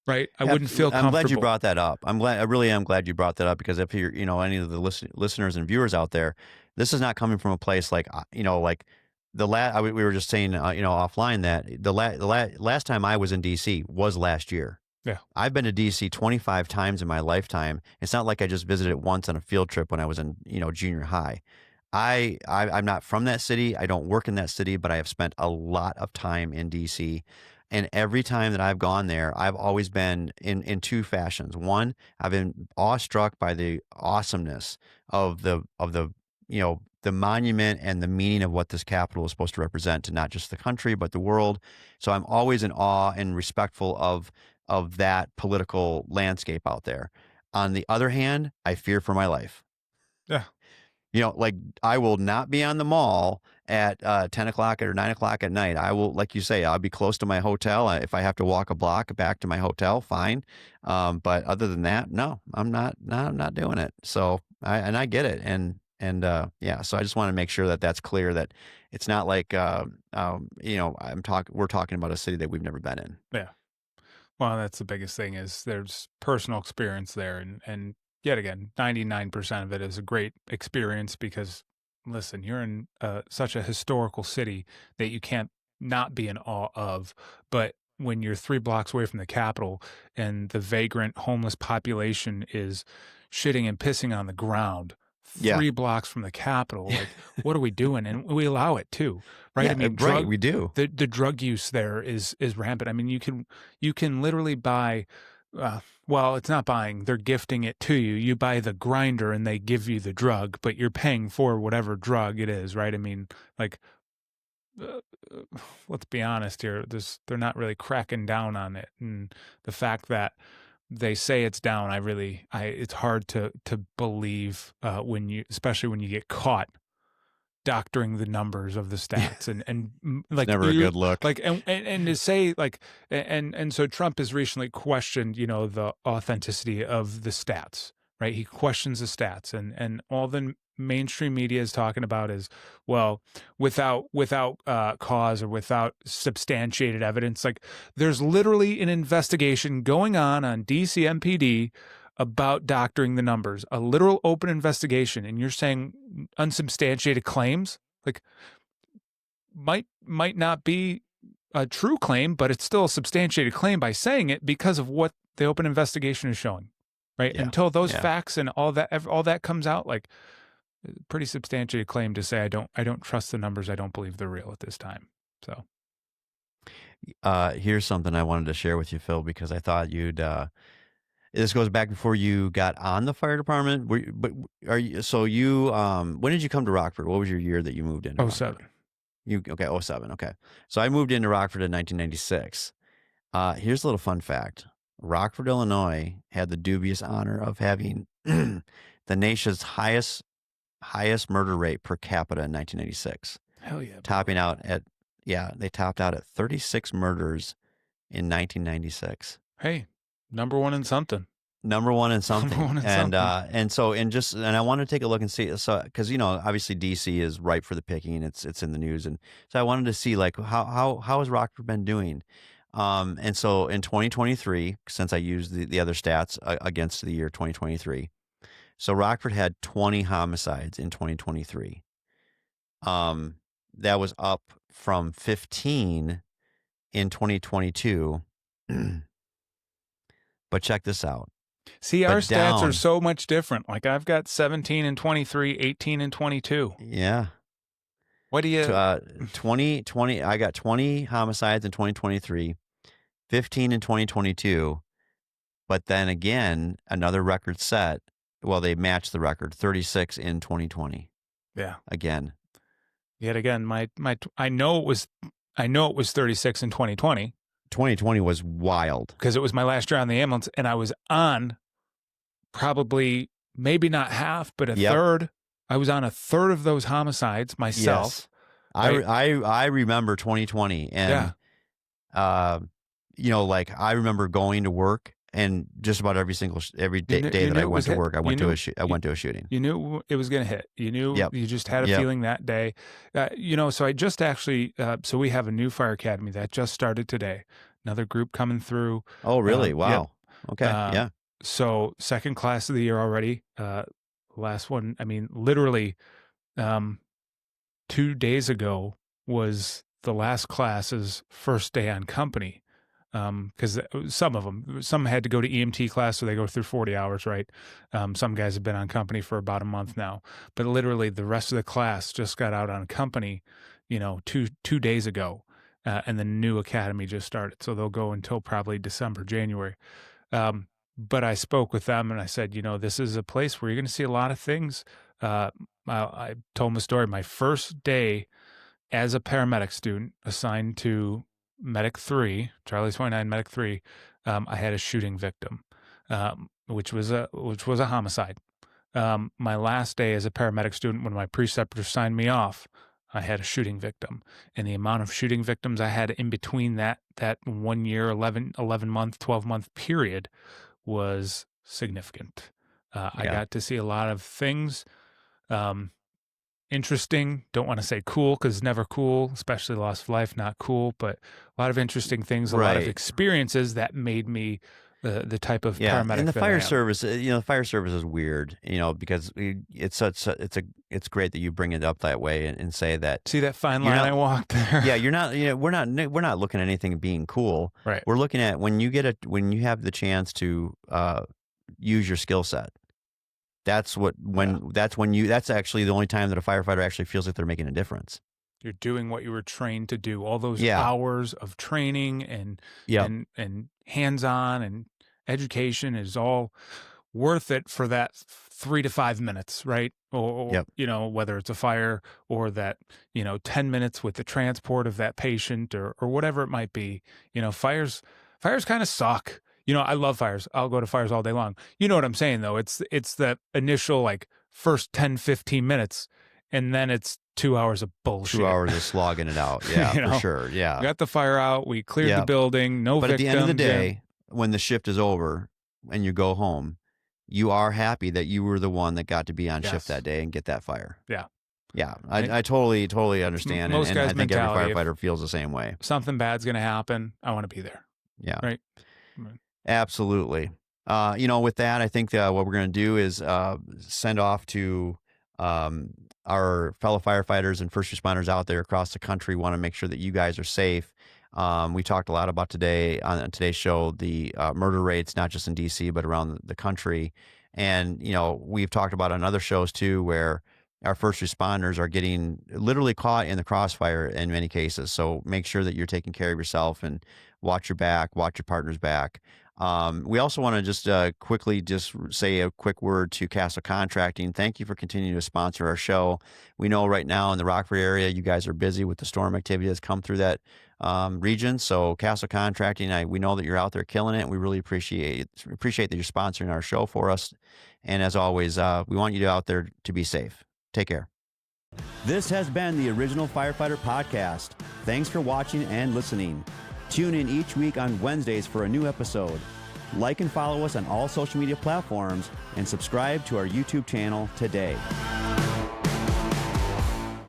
Right, I wouldn't feel comfortable. I'm glad you brought that up. I really am glad you brought that up, because if you're, any of the listeners and viewers out there, this is not coming from a place like, like we were just saying, offline that the last time I was in D.C. was last year. Yeah. I've been to DC 25 times in my lifetime. It's not like I just visited it once on a field trip when I was in, junior high. I'm not from that city. I don't work in that city, but I have spent a lot of time in DC. And every time that I've gone there, I've always been in two fashions. One, I've been awestruck by the awesomeness of the monument and the meaning of what this capital is supposed to represent to not just the country, but the world. So I'm always in awe and respectful of that political landscape out there. On the other hand, I fear for my life. Yeah. Like I will not be on the mall at 10 o'clock or 9 o'clock at night. I will, like you say, I'll be close to my hotel. If I have to walk a block back to my hotel, fine. But other than that, no, I'm not doing it. So I get it. So I just want to make sure that that's clear, that it's not like, we're talking about a city that we've never been in. Yeah. Well, that's the biggest thing, is there's personal experience there. And yet again, 99% of it is a great experience because, listen, you're in such a historical city that you can't not be in awe of. But when you're 3 blocks away from the Capitol and the vagrant homeless population is shitting and pissing on the ground 3 blocks from the Capitol, like, what are we doing? And we allow it too, right? Yeah, I mean, right, we do. The drug use there is rampant. I mean, you can literally buy. Well, it's not buying, they're gifting it to you. You buy the grinder and they give you the drug, but you're paying for whatever drug it is, right? I mean, like, let's be honest here. They're not really cracking down on it. And the fact that they say it's down, it's hard to believe especially when you get caught doctoring the numbers of the stats and like, never a good look. Like, and to say like, and so Trump has recently questioned, the authenticity of the stats, right? He questions the stats, and all the mainstream media is talking about is, well, without cause or without substantiated evidence. Like, there's literally an investigation going on DC MPD about doctoring the numbers, a literal open investigation, and you're saying unsubstantiated claims? Like, might not be a true claim, but it's still a substantiated claim by saying it because of what the open investigation is showing, right? Yeah. Until those facts and all that comes out, like, pretty substantiated claim to say I don't trust the numbers. I don't believe they're real at this time. So here's something I wanted to share with you, Phil, because I thought you'd this goes back before you got on the fire department. When did you come to Rockford? What was your year that you moved in? 07. 07. Okay. So I moved into Rockford in 1996. Here's a little fun fact. Rockford, Illinois had the dubious honor of having the nation's highest murder rate per capita in 1996. Hell yeah. Topping out at, they topped out at 36 murders in 1996. Hey, number one in something. And I want to take a look and see, so, because, obviously DC is ripe for the picking. It's in the news. And so I wanted to see, like, how has Rockford been doing? And so in 2023, since I used the other stats against the year 2023, so Rockford had 20 homicides in 2023. That was up from 15 in 2022. But check this out. See, our stats are so much different. Like, I've got 17 and 23, 18 and 22. Yeah. What do you... 20, I got 20 homicides in 2023, 15 in 2022. But then again, another record set. Well, they matched the record, 36 in 2020. Yeah. Again. Yet again, I know it was 36 in 2020. 2020 was wild because it was my last year on the ambulance, and I was on probably maybe not half, but a third. I was on a third of those homicides myself. Yes. Right? I remember 2020, and like, I remember going to work, and just about every day that I went to work, I went to a shooting. You knew it was going to hit. You knew you just had a feeling that day. So I just actually, so we have a new fire academy that just started today. Another group coming through. Oh, really? Wow. Yep. Okay. Yeah. So second class of the year already. Last one, I mean, literally 2 days ago was the last class's first day on company. because some had to go to EMT class, so they go through 40 hours, right? Some guys have been on company for about a month now, but literally the rest of the class just got out on company, 2 days ago, and the new academy just started, so they'll go until probably December, January. But I spoke with them and I said, this is a place where you're going to see a lot of things. I told them a story. My first day as a paramedic student assigned to Medic 3, Charlie 29 Medic 3, I had a shooting victim, which was a homicide. My last day as a paramedic student, when my preceptor signed me off, I had a shooting victim, and the amount of shooting victims I had in between that 1 year, 11 month, 12-month period was significant. I got to see a lot of things. Interesting. Don't want to say cool because it's never cool, especially loss of life, not cool, but a lot of interesting things, a lot of experiences that made me the type of paramedic. And the fire service, the fire service is weird, because it's great that you bring it up that way and say that. See that fine line I walked there? Yeah, you're not, we're not looking at anything being cool. Right. We're looking at when you have the chance to use your skill set. That's that's actually the only time that a firefighter actually feels like they're making a difference. You're doing what you were trained to do. All those hours of training and hands-on and education is all worth it for that 3 to 5 minutes, right? Or whether it's a fire or that 10 minutes with the transport of that patient or whatever it might be. Fires kind of suck. I love fires. I'll go to fires all day long. You know what I'm saying, though? It's the initial, first 10, 15 minutes, and then it's 2 hours of bullshit. 2 hours of slogging it out. Yeah, for sure. Yeah. We got the fire out. We cleared the building. No victims. But at the end of the day, when the shift is over and you go home, you are happy that you were the one that got to be on shift that day and get that fire. Yeah. Yeah, I totally understand. Most and guys' I think every mentality, firefighter feels the same way. Something bad's going to happen. I want to be there. Yeah. Right. Absolutely. With that, I think what we're going to do is send off to our fellow firefighters and first responders out there across the country. Want to make sure that you guys are safe. We talked a lot about today on today's show, the murder rates, not just in D.C., but around the country. And, we've talked about on other shows too, where our first responders are getting literally caught in the crossfire in many cases. So make sure that you're taking care of yourself and watch your back, watch your partner's back. We also want to just quickly just say a quick word to Castle Contracting. Thank you for continuing to sponsor our show. We know right now in the Rockford area, you guys are busy with the storm activity that's come through that region. So Castle Contracting, we know that you're out there killing it. We really appreciate that you're sponsoring our show for us. And as always, we want you out there to be safe. Take care. This has been the Original Firefighter Podcast. Thanks for watching and listening. Tune in each week on Wednesdays for a new episode. Like and follow us on all social media platforms and subscribe to our YouTube channel today.